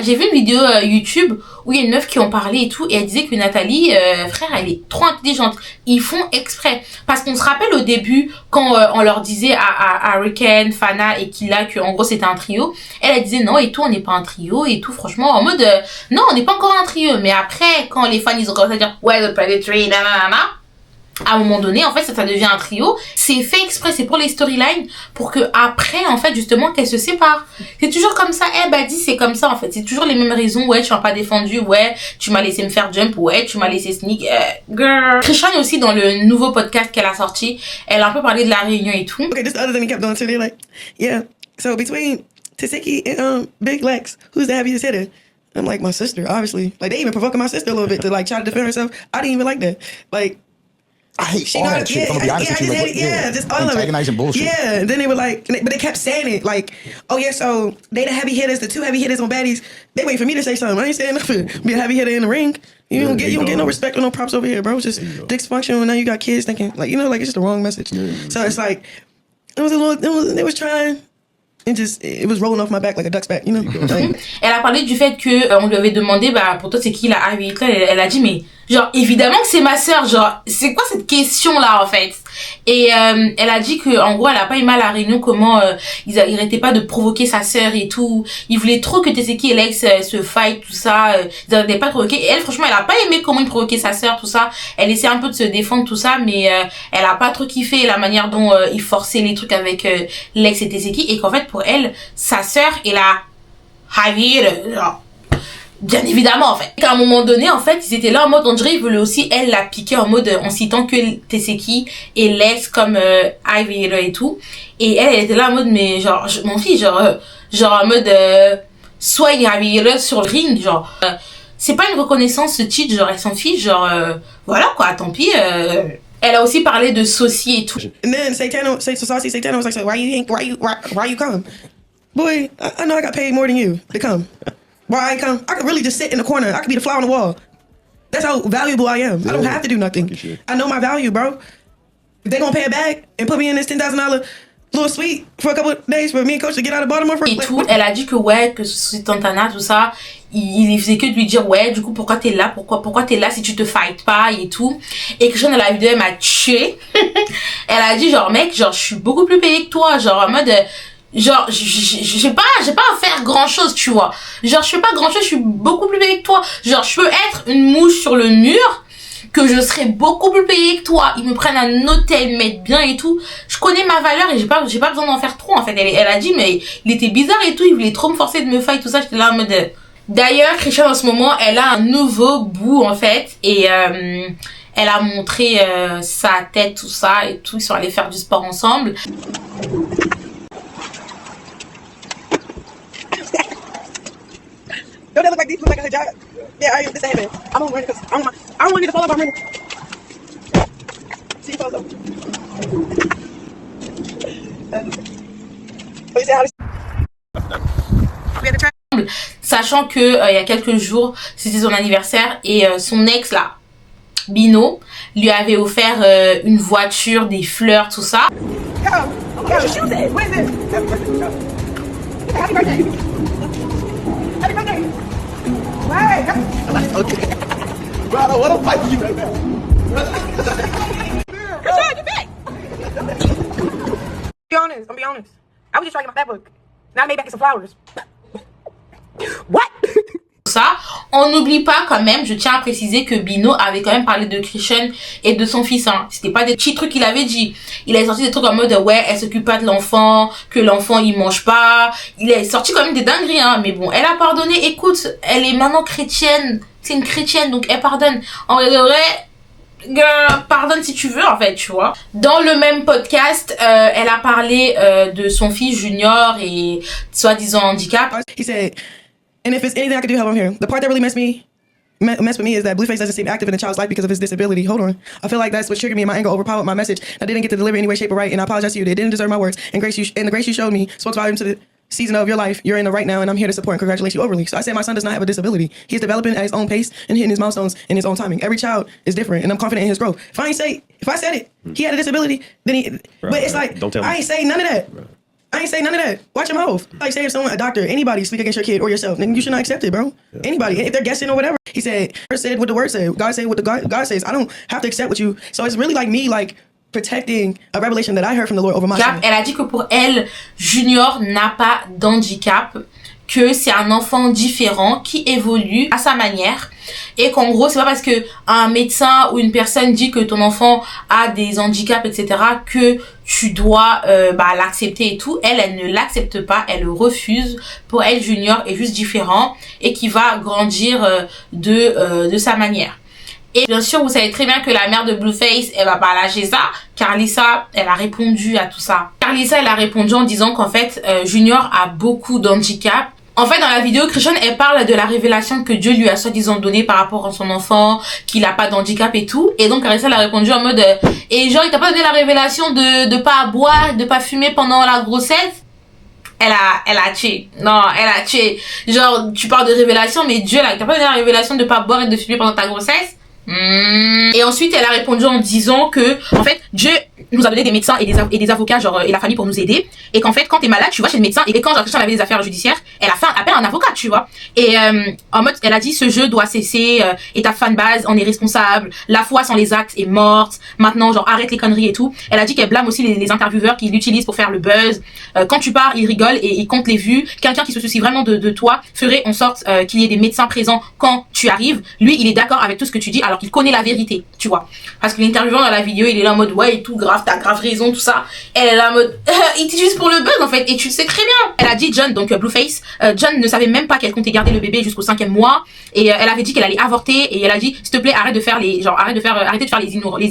J'ai vu une vidéo YouTube où il y a une meuf qui en parlait et tout, et elle disait que Nathalie, frère, elle est trop intelligente. Ils font exprès. Parce qu'on se rappelle au début, quand on leur disait à Riken, Fana et Killa que en gros c'était un trio, elle disait non et tout, on n'est pas un trio et tout, franchement, en mode non, on n'est pas encore un trio. Mais après, quand les fans ils ont commencé à dire ouais, le Predatory, nanana, à un moment donné, en fait, ça devient un trio. C'est fait exprès, c'est pour les storylines, pour que après, en fait, justement, qu'elles se séparent. C'est toujours comme ça. Baddies, c'est comme ça, en fait. C'est toujours les mêmes raisons. Ouais, tu m'as pas défendu. Ouais, tu m'as laissé me faire jump. Ouais, tu m'as laissé sneak. Girl. Christian aussi, dans le nouveau podcast qu'elle a sorti, elle a un peu parlé de la réunion et tout. Okay, this the other thing he kept doing too. They're like, yeah, so between Taseki and Big Lex, who's the heaviest hitter? I'm like, my sister, obviously. Like, they even provoking my sister a little bit to like try to defend herself. I didn't even like that. Like, I hate all that shit. I'm gonna be honest with you. Like, just all of it. Antagonizing bullshit. Yeah, and then they were like, but they kept saying it like, oh yeah, so they the heavy hitters, the two heavy hitters on Baddies. They wait for me to say something. I ain't saying nothing. Be a heavy hitter in the ring. You don't get no respect or no props over here, bro. It's just dysfunctional. And now you got kids thinking like, you know, like it's just the wrong message. So it's like, they was trying. It was rolling off my back like a duck's back, you know. Elle a parlé du fait que on lui avait demandé pour toi c'est qui la Ivy Hitler, elle a dit mais genre évidemment que c'est ma sœur, genre c'est quoi cette question là en fait. Et elle a dit que en gros elle a pas aimé à la réunion comment ils arrêtaient pas de provoquer sa sœur et tout. Ils voulaient trop que Taseki et Lex se fight tout ça, ils arrêtaient pas de provoquer. Et elle franchement elle a pas aimé comment ils provoquaient sa sœur tout ça. Elle essaie un peu de se défendre tout ça, mais elle a pas trop kiffé la manière dont ils forçaient les trucs avec Lex et Taseki, et qu'en fait pour elle sa sœur est la Ivy, genre bien évidemment en fait. Et qu'à un moment donné en fait ils étaient là en mode on dirait ils voulaient aussi elle la piquer en mode en citant que Taseki et Lex comme Ivy et tout, et elle était là en mode mais genre je m'en fiche, genre en mode soit il y a Ivy sur le ring, genre c'est pas une reconnaissance ce titre, genre elle s'en fiche, genre voilà quoi, tant pis. Elle a aussi parlé de Saucy et tout. And then Satano was like, so why you come? Boy, I know I got paid more than you to come. Why I come? I could really just sit in the corner. I could be the fly on the wall. That's how valuable I am. I don't have to do nothing. I know my value, bro. If they gonna pay it back and put me in this $10,000 little suite for a couple of days for me and coach to get out of Baltimore for et tout, elle a dit que ouais, que c'est Tantana tout ça, il faisait que de lui dire ouais, du coup pourquoi t'es là, pourquoi t'es là si tu te fight pas et tout. Et Christian dans la vidéo elle m'a tué. Elle a dit genre mec, genre je suis beaucoup plus payée que toi, genre en mode genre j'ai pas à faire grand chose, tu vois, genre je fais pas grand chose, je suis beaucoup plus payée que toi, genre je peux être une mouche sur le mur que je serais beaucoup plus payée que toi, ils me prennent un hôtel, ils m'aident bien et tout, je connais ma valeur et j'ai pas besoin d'en faire trop en fait. Elle a dit mais il était bizarre et tout, il voulait trop me forcer de me fight tout ça, j'étais là en mode d'ailleurs Christian en ce moment elle a un nouveau bout en fait, et elle a montré sa tête tout ça et tout, ils sont allés faire du sport ensemble. Don't they look like these? Look like a hijab? Yeah, I am. This ain't I'm gonna wear it because I don't want to get to fall off. I'm ready. See you, follow. What you say, how sachant que il y a quelques jours, c'était son anniversaire et son ex là, Bino, lui avait offert une voiture, des fleurs, tout ça. Bro, what a fight you right now. Be honest. I'm be honest. I was just trying to get my fat book. Now I made back some flowers. What? Ça, on n'oublie pas quand même, je tiens à préciser que Bino avait quand même parlé de Christian et de son fils, hein. C'était pas des petits trucs qu'il avait dit. Il a sorti des trucs en mode ouais, elle s'occupe pas de l'enfant, que l'enfant il mange pas. Il a sorti quand même des dingueries, hein. Mais bon, elle a pardonné. Écoute, elle est maintenant chrétienne. C'est une chrétienne, donc elle pardonne. En vrai, girl, pardonne si tu veux, en fait, tu vois. Dans le même podcast, elle a parlé de son fils Junior et soi-disant handicap. He said, and if it's anything I can do to help him here. The part that really messed with me is that Blueface doesn't seem active in the child's life because of his disability. Hold on. I feel like that's what triggered me and my anger overpowered my message. I didn't get to deliver any way, shape, or right, and I apologize to you. They didn't deserve my words. And the grace you showed me spoke volumes to the season of your life. You're in the right now, and I'm here to support and congratulate you overly. So I said my son does not have a disability. He's developing at his own pace and hitting his milestones in his own timing. Every child is different, and I'm confident in his growth. If I said it, he had a disability, then he... Bro, but it's like, don't tell me. I ain't say none of that. Bro. I ain't say none of that. Watch your mouth. Like, say if someone, a doctor, anybody speak against your kid or yourself, then you should not accept it, bro. Yeah. Anybody. If they're guessing or whatever. He said what the word said. God said what the God says. I don't have to accept what you... So it's really like me, like, protecting a revelation that I heard from the Lord over my son. Elle a dit que pour elle, Junior n'a pas d'handicap, que c'est un enfant différent qui évolue à sa manière et qu'en gros c'est pas parce que un médecin ou une personne dit que ton enfant a des handicaps etc que tu dois l'accepter et tout. Elle ne l'accepte pas, elle le refuse. Pour elle, Junior est juste différent et qui va grandir de sa manière. Et bien sûr, vous savez très bien que la mère de Blueface, elle va pas lâcher ça. Carlissa, elle a répondu à tout ça. Carlissa, elle a répondu en disant qu'en fait, Junior a beaucoup d'handicap. En fait, dans la vidéo, Christian, elle parle de la révélation que Dieu lui a soi-disant donnée par rapport à son enfant, qu'il a pas d'handicap et tout. Et donc, Carlissa, elle a répondu en mode, et genre, il t'a pas donné la révélation de pas boire, de pas fumer pendant la grossesse? Elle a tué. Non, elle a tué. Genre, tu parles de révélation, mais Dieu, là, il t'a pas donné la révélation de pas boire et de fumer pendant ta grossesse? Et ensuite elle a répondu en disant que en fait Dieu nous a donné des médecins et des avocats genre et la famille pour nous aider et qu'en fait quand t'es malade tu vas chez le médecin et quand Christian avait des affaires judiciaires elle a fait appel à un avocat tu vois et en mode elle a dit ce jeu doit cesser et ta fanbase en est responsable, la foi sans les actes est morte, maintenant genre arrête les conneries et tout. Elle a dit qu'elle blâme aussi les intervieweurs qui l'utilisent pour faire le buzz, quand tu pars ils rigolent et ils comptent les vues. Quelqu'un qui se soucie vraiment de toi ferait en sorte qu'il y ait des médecins présents quand tu arrives. Lui il est d'accord avec tout ce que tu dis alors qu'il connaît la vérité, tu vois. Parce que l'intervieweur dans la vidéo, il est là en mode ouais et tout grave, t'as grave raison, tout ça. Elle est là en mode il t'utilise pour le buzz en fait et tu le sais très bien. Elle a dit John, donc Blueface, John ne savait même pas qu'elle comptait garder le bébé jusqu'au 5e mois et elle avait dit qu'elle allait avorter et elle a dit s'il te plaît arrête de faire les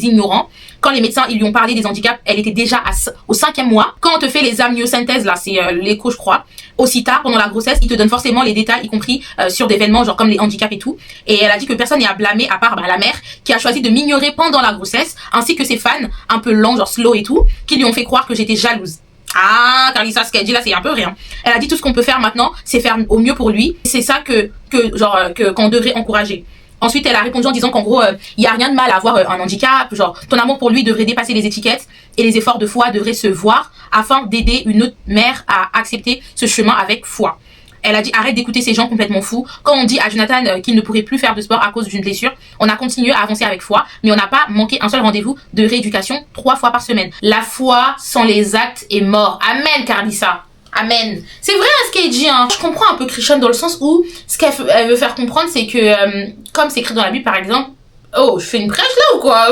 ignorants. Quand les médecins ils lui ont parlé des handicaps, elle était déjà au 5e mois. Quand on te fait les amniosynthèses là, c'est l'écho je crois, aussi tard pendant la grossesse, ils te donnent forcément les détails y compris sur des événements genre comme les handicaps et tout. Et elle a dit que personne n'est à blâmer à part la mère qui a choisi de m'ignorer pendant la grossesse ainsi que ses fans un peu lents genre slow et tout qui lui ont fait croire que j'étais jalouse. Ah, Carlissa, ce qu'elle dit là, c'est un peu rien. Elle a dit tout ce qu'on peut faire maintenant, c'est faire au mieux pour lui. C'est ça qu'on devrait encourager. Ensuite, elle a répondu en disant qu'en gros, il y a rien de mal à avoir un handicap. Genre, ton amour pour lui devrait dépasser les étiquettes et les efforts de foi devraient se voir afin d'aider une autre mère à accepter ce chemin avec foi. Elle a dit arrête d'écouter ces gens complètement fous. Quand on dit à Jonathan qu'il ne pourrait plus faire de sport à cause d'une blessure, on a continué à avancer avec foi, mais on n'a pas manqué un seul rendez-vous de rééducation 3 fois par semaine. La foi sans les actes est mort. Amen, Carlissa. Amen. C'est vrai ce qu'elle dit, hein. Je comprends un peu Christian dans le sens où ce qu'elle veut faire comprendre, c'est que, comme c'est écrit dans la Bible par exemple, oh, je fais une prêche là ou quoi?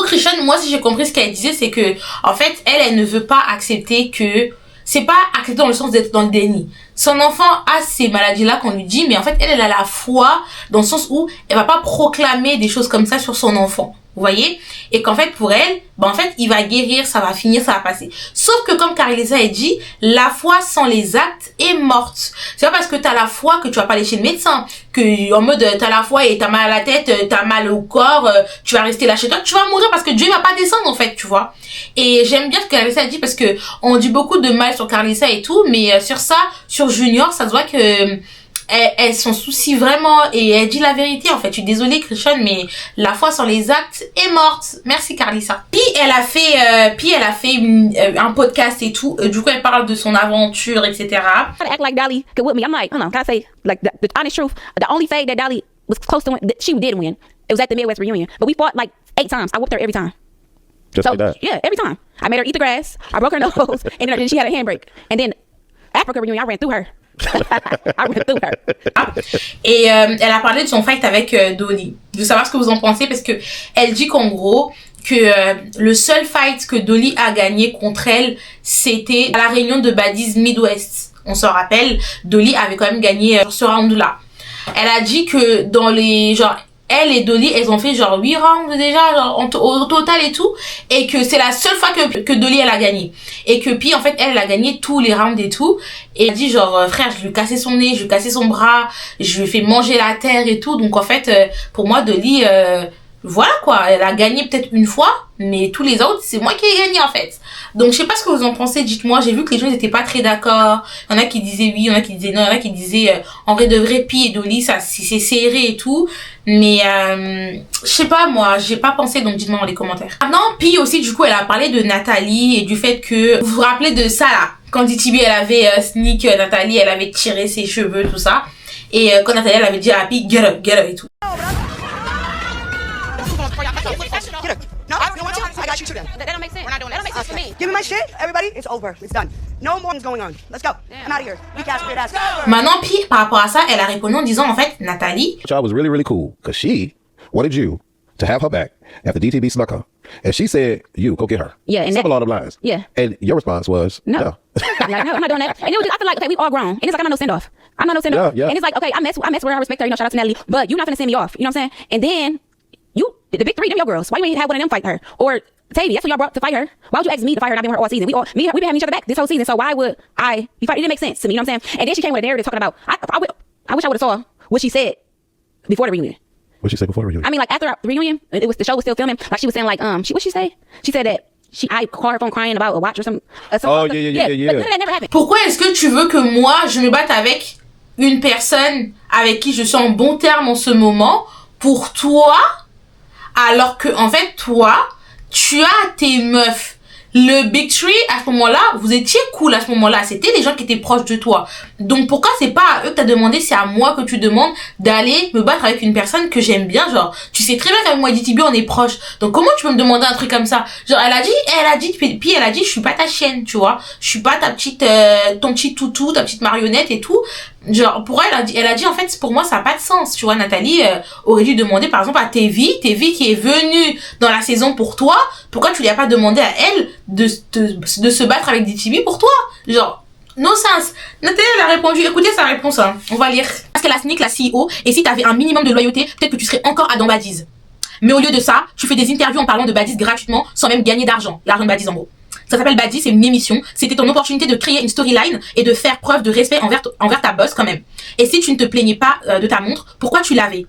Christian, moi si j'ai compris ce qu'elle disait, c'est que, en fait, elle ne veut pas accepter que, c'est pas accepter dans le sens d'être dans le déni. Son enfant a ces maladies-là qu'on lui dit, mais en fait, elle a la foi dans le sens où elle va pas proclamer des choses comme ça sur son enfant. Vous voyez? Et qu'en fait, pour elle, en fait, il va guérir, ça va finir, ça va passer. Sauf que comme Carlissa a dit, la foi sans les actes est morte. C'est pas parce que t'as la foi que tu vas pas aller chez le médecin. Que, en mode, t'as la foi et t'as mal à la tête, t'as mal au corps, tu vas rester là chez toi, tu vas mourir parce que Dieu va pas descendre, en fait, tu vois. Et j'aime bien ce que Carlissa a dit parce que on dit beaucoup de mal sur Carlissa et tout, mais sur ça, sur Junior, ça se voit que, elle s'en soucie vraiment et elle dit la vérité en fait. Je suis désolée Christian, mais la foi sans les actes est morte. Merci Carlissa. Puis elle a fait un podcast et tout. Du coup elle parle de son aventure, etc. Act like Dolly could whip me. I'm like, hold on, can I say like the honest truth? The only fade that Dolly was close to win, that she did win. It was at the Midwest reunion, but we fought like 8 times. I whooped her every time. Just like that. Yeah, every time. I made her eat the grass. I broke her nose, and then she had a handbrake. And then Africa reunion, I ran through her. I ran through her. Et elle a parlé de son fight avec Dolly. Je veux savoir ce que vous en pensez parce que elle dit qu'en gros que le seul fight que Dolly a gagné contre elle, c'était à la réunion de Baddies Midwest. On s'en rappelle, Dolly avait quand même gagné ce round-là. Elle a dit que dans les elle et Dolly, elles ont fait 8 rounds déjà, au total et tout. Et que c'est la seule fois que Dolly, elle a gagné. Et que puis, en fait, elle a gagné tous les rounds et tout. Et elle a dit frère, je lui ai cassé son nez, je lui ai cassé son bras, je lui ai fait manger la terre et tout. Donc, en fait, pour moi, Dolly, voilà quoi, elle a gagné peut-être une fois, mais tous les autres, c'est moi qui ai gagné en fait. Donc je sais pas ce que vous en pensez, dites-moi. J'ai vu que les gens n'étaient pas très d'accord. Il y en a qui disaient oui, il y en a qui disaient non, il y en a qui disaient en vrai de vrai, Pi et Dolly, ça c'est serré et tout. Mais je sais pas moi, j'ai pas pensé, donc dites-moi dans les commentaires. Maintenant, Pi aussi du coup, elle a parlé de Nathalie et du fait que vous vous rappelez de ça là, quand DTB elle avait sneak Nathalie, elle avait tiré ses cheveux tout ça. Et quand Nathalie elle avait dit à Pi get up et tout. No, you don't want to? I got you two then. That don't make sense. We're not doing that. That don't make sense for me. Give me my shit, everybody. It's over. It's done. No more is going on. Let's go. I'm out of here. We cast weird ass. Maintenant, Pi, par rapport à ça, elle a répondu en disant en fait, Nathalie. Child was really, really cool because she wanted you to have her back after DTB snuck her. And she said, you, go get her. Yeah, and Some along the lines. Yeah. And your response was, no. No, I'm not doing that. And it was just, I feel like, okay, we all grown. And it's like, I'm not no send-off. I'm not no send-off. Yeah. And it's like, okay, I mess with her, I respect her, shout out to Natalie. But you're not finna send me off. You know what I'm saying? And then, the big three, them your girls. Why you ain't have one of them fight her? Or Tavy, that's what y'all brought to fight her. Why would you ask me to fight her and I've been with her all season? We've been having each other back this whole season, so why would I be fighting? It didn't make sense to me, you know what I'm saying? And then she came with a narrative talking about, I wish I would have saw what she said before the reunion. What she said before the reunion? I mean, like after the reunion, the show was still filming, like she was saying like, what she say? She said that I called her phone crying about a watch or something. Oh, yeah. But that never happened. Pourquoi est-ce que tu veux que moi, je me batte avec une personne avec qui je suis en bon terme en ce moment pour toi? Alors que, en fait, toi, tu as tes meufs. Le Big Three, à ce moment-là, vous étiez cool à ce moment-là. C'était les gens qui étaient proches de toi. Donc, pourquoi c'est pas à eux que t'as demandé, c'est à moi que tu demandes d'aller me battre avec une personne que j'aime bien, tu sais très bien qu'avec moi et DTB, on est proches. Donc, comment tu peux me demander un truc comme ça? Elle a dit, je suis pas ta chienne, tu vois. Je suis pas ton petit toutou, ta petite marionnette et tout. Pour elle a dit, en fait, pour moi, ça a pas de sens, tu vois. Nathalie aurait dû demander, par exemple, à Tevy qui est venue dans la saison pour toi. Pourquoi tu lui as pas demandé à elle de se battre avec DTB pour toi? No sens. Nathalie, elle a répondu, écoutez sa réponse, hein. On va lire. Parce qu'elle a sneak la CEO, et si t'avais un minimum de loyauté, peut-être que tu serais encore à dans Baddies. Mais au lieu de ça, tu fais des interviews en parlant de Baddies gratuitement, sans même gagner d'argent. L'argent de Baddies, en gros. Ça s'appelle Baddies, c'est une émission. C'était ton opportunité de créer une storyline et de faire preuve de respect envers ta boss quand même. Et si tu ne te plaignais pas de ta montre, pourquoi tu l'avais?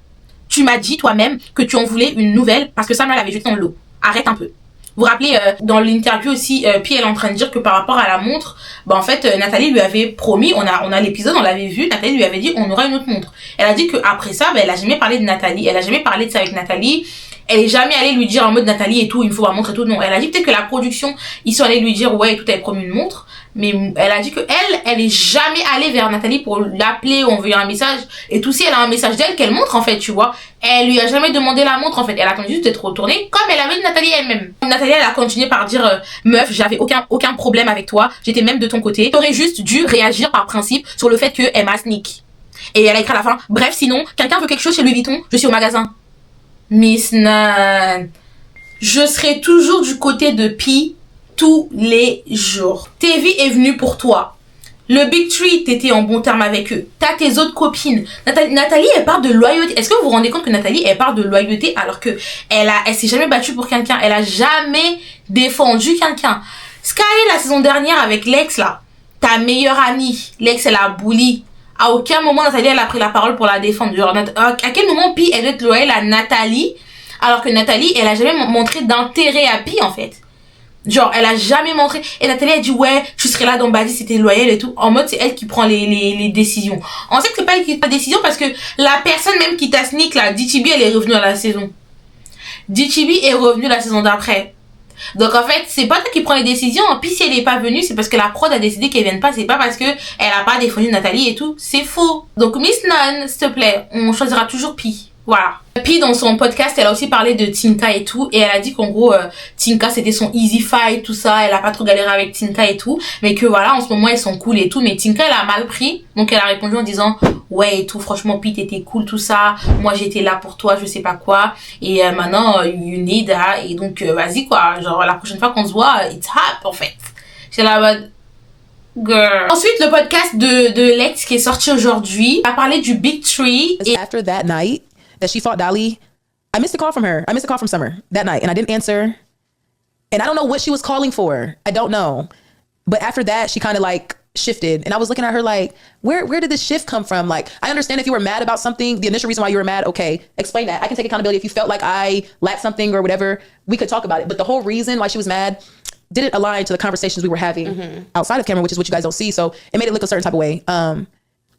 Tu m'as dit toi-même que tu en voulais une nouvelle parce que Samuel l'avait jetée dans l'eau. Arrête un peu. Vous vous rappelez, dans l'interview aussi, Pi elle est en train de dire que par rapport à la montre, en fait, Nathalie lui avait promis, on a l'épisode, on l'avait vu, Nathalie lui avait dit on aura une autre montre. Elle a dit que après ça, elle a jamais parlé de Nathalie, elle a jamais parlé de ça avec Nathalie. Elle est jamais allée lui dire en mode Nathalie et tout, il me faut ma montre et tout. Non, elle a dit peut-être que la production, ils sont allés lui dire ouais et tout, elle promis une montre. Mais elle a dit que elle est jamais allée vers Nathalie pour l'appeler ou envoyer un message. Et tout, si elle a un message d'elle qu'elle montre en fait, tu vois. Elle lui a jamais demandé la montre en fait. Elle a attendu juste d'être retournée comme elle avait dit Nathalie elle-même. Nathalie, elle a continué par dire meuf, j'avais aucun problème avec toi. J'étais même de ton côté. T'aurais juste dû réagir par principe sur le fait que elle m'a sneak. Et elle a écrit à la fin, bref, sinon, quelqu'un veut quelque chose chez Louis Vuitton, je suis au magasin. Miss Nan, je serai toujours du côté de Pi tous les jours. Tevy est venue pour toi. Le Big Three, t'étais en bon terme avec eux. T'as tes autres copines. Nathalie, elle parle de loyauté. Est-ce que vous vous rendez compte que Nathalie, elle parle de loyauté alors que elle s'est jamais battue pour quelqu'un. Elle a jamais défendu quelqu'un. Sky, la saison dernière avec Lex, là, ta meilleure amie. Lex, elle a bully. À aucun moment, Nathalie, elle a pris la parole pour la défendre. À quel moment Pi, elle doit être loyale à Nathalie, alors que Nathalie, elle a jamais montré d'intérêt à Pi, en fait. Genre, elle a jamais montré. Et Nathalie a dit, ouais, je serai là dans Badi, c'était loyal et tout. En mode, c'est elle qui prend les décisions. On sait que c'est pas elle qui prend la décision parce que la personne même qui t'a sneak, là, DTB, elle est revenue à la saison. DTB est revenue la saison d'après. Donc, en fait, c'est pas toi qui prends les décisions. Puis, si elle est pas venue, c'est parce que la prod a décidé qu'elle vienne pas. C'est pas parce que elle a pas défendu Nathalie et tout. C'est faux. Donc, Miss Nun, s'il te plaît, on choisira toujours Pi. Voilà. Puis dans son podcast, elle a aussi parlé de Tinka et tout. Et elle a dit qu'en gros, Tinka c'était son easy fight, tout ça. Elle a pas trop galéré avec Tinka et tout. Mais que voilà, en ce moment, elles sont cool et tout. Mais Tinka, elle a mal pris. Donc elle a répondu en disant, ouais et tout, franchement, Pete t'étais cool, tout ça. Moi, j'étais là pour toi, je sais pas quoi. Et maintenant, you need that. Et donc, vas-y quoi. Genre, la prochaine fois qu'on se voit, it's up en fait. C'est la mode. Girl. Ensuite, le podcast de Lex qui est sorti aujourd'hui a parlé du Big Three. Et after that night that she fought Dolly, I missed a call from her. I missed a call from Summer that night and I didn't answer. And I don't know what she was calling for. I don't know. But after that, she kind of like shifted. And I was looking at her like, where did this shift come from? Like, I understand if you were mad about something, the initial reason why you were mad, okay, explain that. I can take accountability. If you felt like I lacked something or whatever, we could talk about it. But the whole reason why she was mad didn't align to the conversations we were having outside of camera, which is what you guys don't see. So it made it look a certain type of way.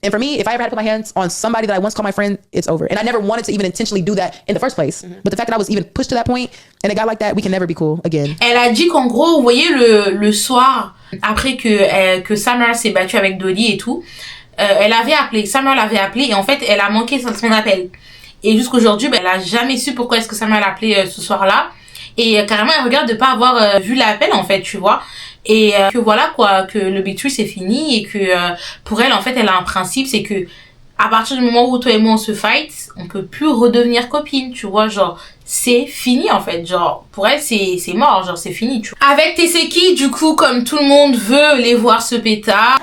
And for me, if I ever had to put my hands on somebody that I once called my friend, it's over. And I never wanted to even intentionally do that in the first place. But the fact that I was even pushed to that point, and a guy like that, we can never be cool again. Elle a dit qu'en gros, vous voyez, le soir, après que Summer s'est battue avec Dolly et tout, Summer l'avait appelé, et en fait, elle a manqué son appel. Et jusqu'aujourd'hui, elle a jamais su pourquoi est-ce que Summer l'a appelé ce soir-là. Et carrément, elle regarde de pas avoir vu l'appel, en fait, tu vois. Et que voilà quoi, que le Big Three c'est fini et que pour elle en fait elle a un principe, c'est que à partir du moment où toi et moi on se fight, on peut plus redevenir copine, tu vois, genre c'est fini en fait, genre pour elle c'est mort, genre c'est fini, tu vois. Avec Teseki, du coup, comme tout le monde veut les voir se pétard.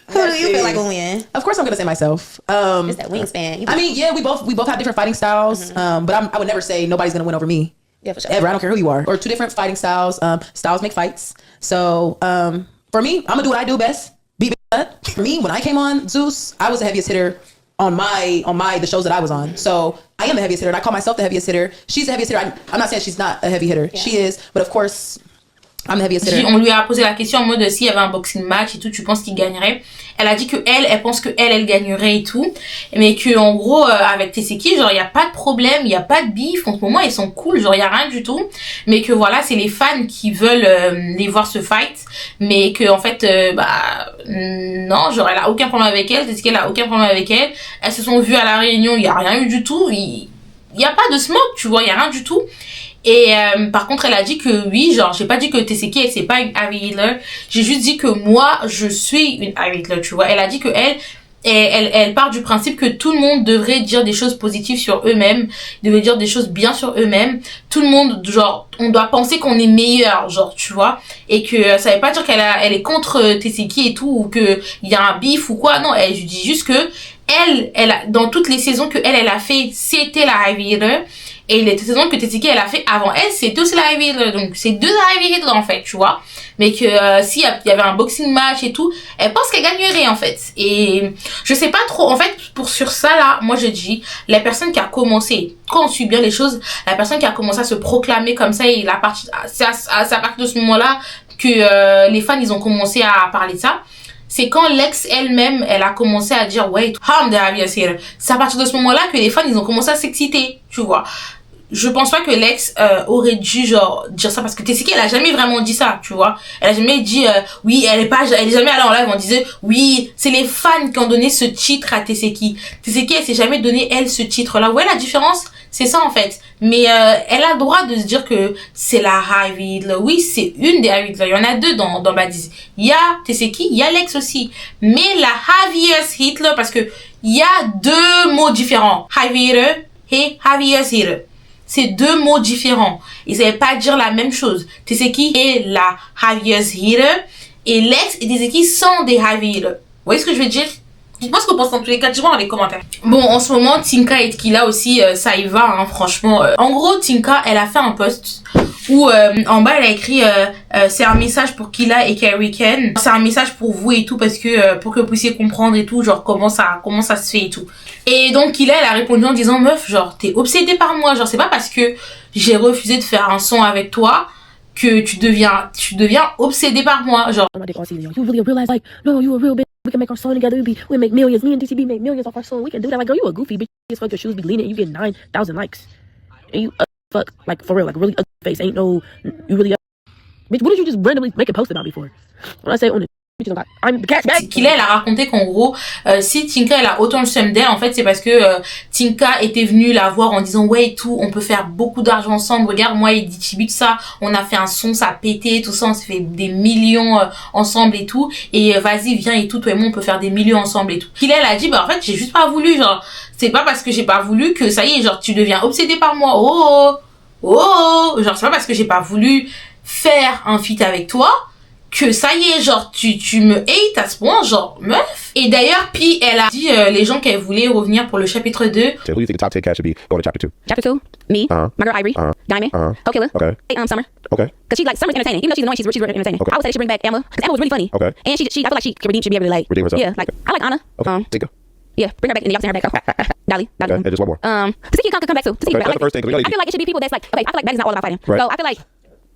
Who do you feel like will win? Of course, I'm gonna say myself. It's that wingspan. I mean, yeah, we both have different fighting styles, but I would never say nobody's gonna win over me. Yeah, for sure. Ever. I don't care who you are. Or two different fighting styles. Styles make fights. So for me, I'm gonna do what I do best. Beat up. For me, when I came on Zeus, I was the heaviest hitter on the shows that I was on. So I am the heaviest hitter, and I call myself the heaviest hitter. She's the heaviest hitter. I'm not saying she's not a heavy hitter. Yeah. She is, but of course, I'm the heaviest hitter. On lui a posé la question en mode s'il y avait un boxing match et tout, tu penses qu'il gagnerait? Elle a dit que elle pense que elle gagnerait et tout, mais que en gros avec Teseki, genre il y a pas de problème, il y a pas de bif, en ce moment ils sont cool, genre il y a rien du tout, mais que voilà, c'est les fans qui veulent les voir se fight, mais que en fait non, genre elle a aucun problème avec elle, Teseki elle a aucun problème avec elle, elles se sont vues à la réunion, il y a rien eu du tout, il y a pas de smoke, tu vois, il y a rien du tout. Et par contre elle a dit que oui, genre j'ai pas dit que Teseki c'est pas une Ivy Hitler, j'ai juste dit que moi je suis une Ivy Hitler, tu vois. Elle a dit que elle part du principe que tout le monde devrait dire des choses positives sur eux-mêmes, devrait dire des choses bien sur eux-mêmes, tout le monde, genre on doit penser qu'on est meilleur, genre tu vois, et que ça veut pas dire elle est contre Teseki et tout, ou que il y a un bif ou quoi, non, elle dit juste que elle a, dans toutes les saisons que elle a fait, c'était la Ivy Hitler. Et les saisons que Teseki elle a fait avant elle, c'était aussi la Ivy Hitler. Donc c'est deux Ivy Hitler en fait, tu vois. Mais que s'il y avait un boxing match et tout, elle pense qu'elle gagnerait en fait. Et je sais pas trop, en fait, sur ça là, moi je dis, la personne qui a commencé, quand on suit bien les choses, la personne qui a commencé à se proclamer comme ça, et c'est à partir de ce moment-là que les fans ils ont commencé à parler de ça. C'est quand Lex elle-même, elle a commencé à dire ouais, I'm the heaviest hitter. C'est à partir de ce moment-là que les fans ils ont commencé à s'exciter, tu vois. Je pense pas que Lex aurait dû genre dire ça, parce que Teseki elle a jamais vraiment dit ça, tu vois. Elle a jamais dit oui, elle est jamais allée en live en disant oui, c'est les fans qui ont donné ce titre à Teseki. Teseki elle s'est jamais donné elle ce titre là. Vous voyez la différence? C'est ça en fait. Mais elle a le droit de se dire que c'est la Ivy Hitler. Oui, c'est une des Ivy Hitler. Il y en a deux dans Badiz. Il y a Teseki, il y a Lex aussi. Mais la heaviest Hitler, parce que il y a deux mots différents. Ivy Hitler et heaviest Hitler. C'est deux mots différents. Ils savaient pas dire la même chose. Teseki est la heaviest hitter et Lex et Teseki sont des heavy hitters. Vous voyez ce que je veux dire? Dites-moi ce que vous pensez dans tous les cas, dites-moi dans les commentaires. Bon, en ce moment, Tinka et Tequila aussi, ça y va, hein, franchement. En gros, Tinka, elle a fait un post où en bas, elle a écrit c'est un message pour Killa et Carrie Ken. C'est un message pour vous et tout, parce que pour que vous puissiez comprendre et tout, genre comment ça se fait et tout. Et donc Killa, elle a répondu en disant meuf, genre t'es obsédée par moi, genre c'est pas parce que j'ai refusé de faire un son avec toi que tu deviens obsédé par moi, genre. On my dick all season. You really realize like, no, you a real bitch. We can make our song together. We make millions. Me and DCB make millions off our song. We can do that. Like, girl, you a goofy bitch. As fuck, your shoes be leaning. You get 9,000 likes, and you fuck like for real, like really ugly face. Ain't no, you really. Bitch, what did you just randomly make a post about before? When I say on it. Qu'il elle a raconté qu'en gros si Tinka elle a autant le seum d'elle, en fait c'est parce que Tinka était venue la voir en disant ouais et tout, on peut faire beaucoup d'argent ensemble, regarde moi et DCB tout ça, on a fait un son, ça a pété tout ça, on s'est fait des millions ensemble et tout, et vas-y viens et tout, toi et moi on peut faire des millions ensemble et tout. Qu'il elle a dit bah en fait j'ai juste pas voulu, genre c'est pas parce que j'ai pas voulu que ça y est genre tu deviens obsédé par moi, genre c'est pas parce que j'ai pas voulu faire un feat avec toi que ça y est, genre, tu me hates à ce point, genre, meuf. Et d'ailleurs, puis elle a dit, les gens qu'elle voulait revenir pour le chapitre 2. So who do you think the top 10 cats should be going to chapter 2? Chapter 2, me, my girl Ivory, Diamond, Ho Killer, Okay. Summer. Okay. Cause Summer's entertaining, even though she's annoying, she's really entertaining. Okay. I would say they should bring back Emma, cause Emma was really funny. Okay. And she I feel like she should be able to like Redeem herself. Yeah, like I like Anna. Okay. Tinka. Yeah, bring her back and y'all send her back. Dolly. Okay. And just one more. Tasiki Khan could come back too. Okay, that's the first thing. I feel like it should be people that's like, okay, I feel like Baddies not all about fighting. Right. So I feel like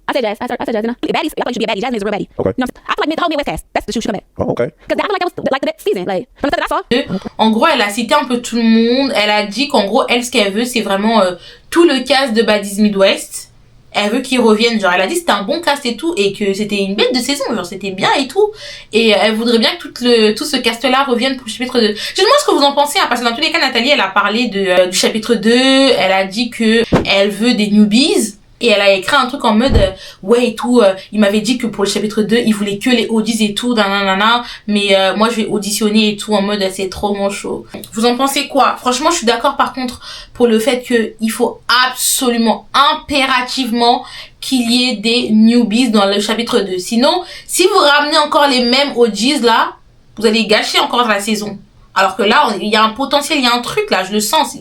I said Jazz. I said Jazz. Baddies. I feel like you should be a baddie. Jasmine is a real baddie. Okay. You know, I feel like the whole Midwest cast. That's the shoe should come back. Oh, okay. Cause I feel like that was like the best season. Like from the stuff that I saw. En gros, elle a cité un peu tout le monde. Elle a dit qu'en gros, elle, ce qu'elle veut, c'est vraiment tout le cast de Baddies Midwest. Elle veut qu'ils reviennent, genre elle a dit c'était un bon cast et tout, et que c'était une bête de saison, genre c'était bien et tout, et elle voudrait bien que tout ce cast là revienne pour le chapitre 2. Je me demande ce que vous en pensez, hein, parce que dans tous les cas Nathalie elle a parlé du chapitre 2, elle a dit que elle veut des newbies, et elle a écrit un truc en mode ouais et tout, il m'avait dit que pour le chapitre 2 il voulait que les audies et tout, nanana, mais moi je vais auditionner et tout en mode c'est trop mon show. Vous en pensez quoi? Franchement je suis d'accord par contre pour le fait que il faut absolument, impérativement qu'il y ait des newbies dans le chapitre 2. Sinon, si vous ramenez encore les mêmes audies là, vous allez gâcher encore la saison. Alors que là, il y a un potentiel, il y a un truc là, je le sens.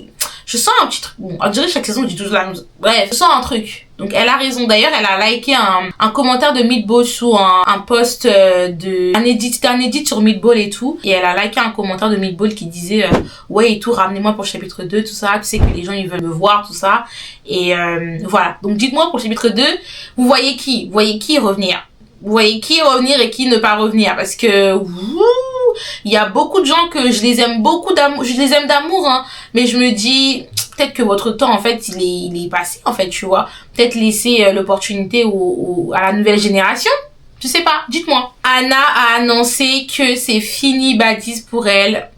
Je sens un petit truc. Bon, on dirait chaque saison, je dis toujours la même chose. Bref, je sens un truc. Donc, elle a raison. D'ailleurs, elle a liké un commentaire de Meatball sous un post un edit sur Meatball et tout. Et elle a liké un commentaire de Meatball qui disait, ouais et tout, ramenez-moi pour le chapitre 2, tout ça. Tu sais que les gens, ils veulent me voir, tout ça. Et voilà. Donc, dites-moi pour le chapitre 2, vous voyez qui? Vous voyez qui revenir? Vous voyez qui revenir et qui ne pas revenir? Parce que, il y a beaucoup de gens que je les aime beaucoup d'amour, je les aime d'amour, hein. Mais je me dis, peut-être que votre temps, en fait, il est passé, en fait, tu vois. Peut-être laisser l'opportunité à la nouvelle génération. Je sais pas, dites-moi. Anna a annoncé que c'est fini Baddies pour elle.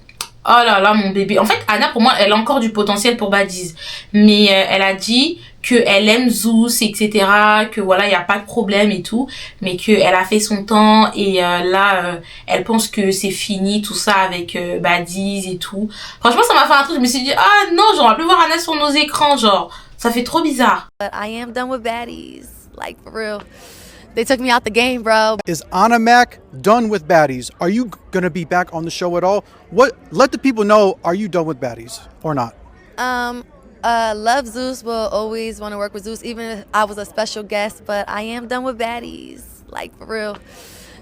Oh là là, mon bébé. En fait, Anna, pour moi, elle a encore du potentiel pour Baddies. Mais elle a dit qu'elle aime Zeus, etc. Que voilà, il n'y a pas de problème et tout. Mais qu'elle a fait son temps. Et là, elle pense que c'est fini, tout ça, avec Baddies et tout. Franchement, ça m'a fait un truc. Je me suis dit, ah non, j'aurais pu voir Anna sur nos écrans, genre. Ça fait trop bizarre. But I am done with Baddies. Like, for real. They took me out the game, bro. Is Anna Mac done with Baddies? Are you gonna be back on the show at all? Let the people know, are you done with Baddies or not? Love Zeus, will always want to work with Zeus, even if I was a special guest, but I am done with Baddies. Like, for real.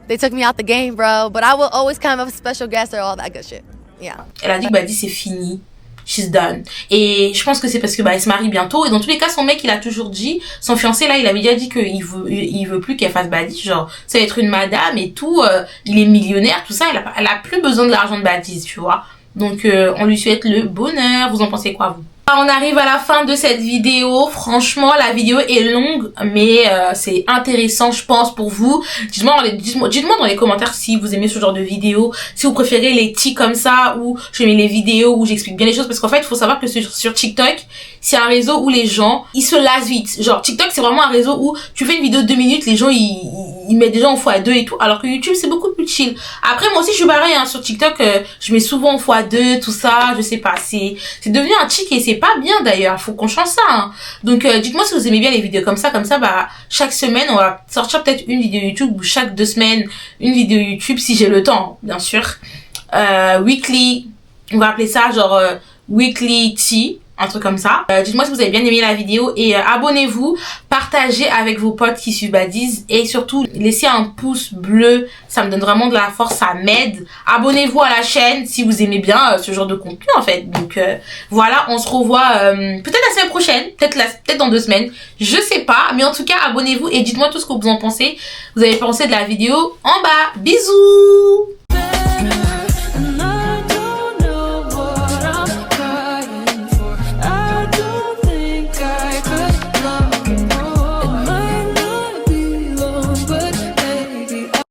They took me out the game, bro, but I will always come up a special guest or all that good shit. Yeah. Elle a dit que Baddies c'est fini. She's done. Et je pense que c'est parce que elle se marie bientôt, et dans tous les cas son mec il a toujours dit, son fiancé là il avait déjà dit qu'il veut plus qu'elle fasse Baddies, genre ça va être une madame et tout, il est millionnaire, tout ça, elle a plus besoin de l'argent de Baddies, tu vois. Donc on lui souhaite le bonheur. Vous en pensez quoi vous? On arrive à la fin de cette vidéo. Franchement, la vidéo est longue, mais c'est intéressant, je pense, pour vous. Dites-moi dans les commentaires si vous aimez ce genre de vidéo, si vous préférez les tea comme ça, ou je mets les vidéos où j'explique bien les choses, parce qu'en fait, il faut savoir que sur TikTok, c'est un réseau où les gens, ils se lassent vite. Genre, TikTok, c'est vraiment un réseau où tu fais une vidéo de 2 minutes, les gens, ils mettent déjà en x2 et tout, alors que YouTube, c'est beaucoup plus chill. Après, moi aussi, je suis pareil, hein, sur TikTok, je mets souvent en x2, tout ça, je sais pas, c'est devenu un chic et c'est pas bien d'ailleurs, faut qu'on change ça, hein. Donc dites-moi si vous aimez bien les vidéos comme ça, bah chaque semaine on va sortir peut-être une vidéo YouTube, ou chaque 2 semaines une vidéo YouTube si j'ai le temps, bien sûr. Weekly, on va appeler ça genre weekly tea, un truc comme ça. Dites-moi si vous avez bien aimé la vidéo et abonnez-vous, partagez avec vos potes qui suivent Baddies et surtout laissez un pouce bleu, ça me donne vraiment de la force, ça m'aide. Abonnez-vous à la chaîne si vous aimez bien ce genre de contenu en fait. Donc voilà, on se revoit peut-être la semaine prochaine, peut-être dans 2 semaines, je sais pas, mais en tout cas abonnez-vous et dites-moi tout ce que vous en pensez. Vous avez pensé de la vidéo en bas. Bisous.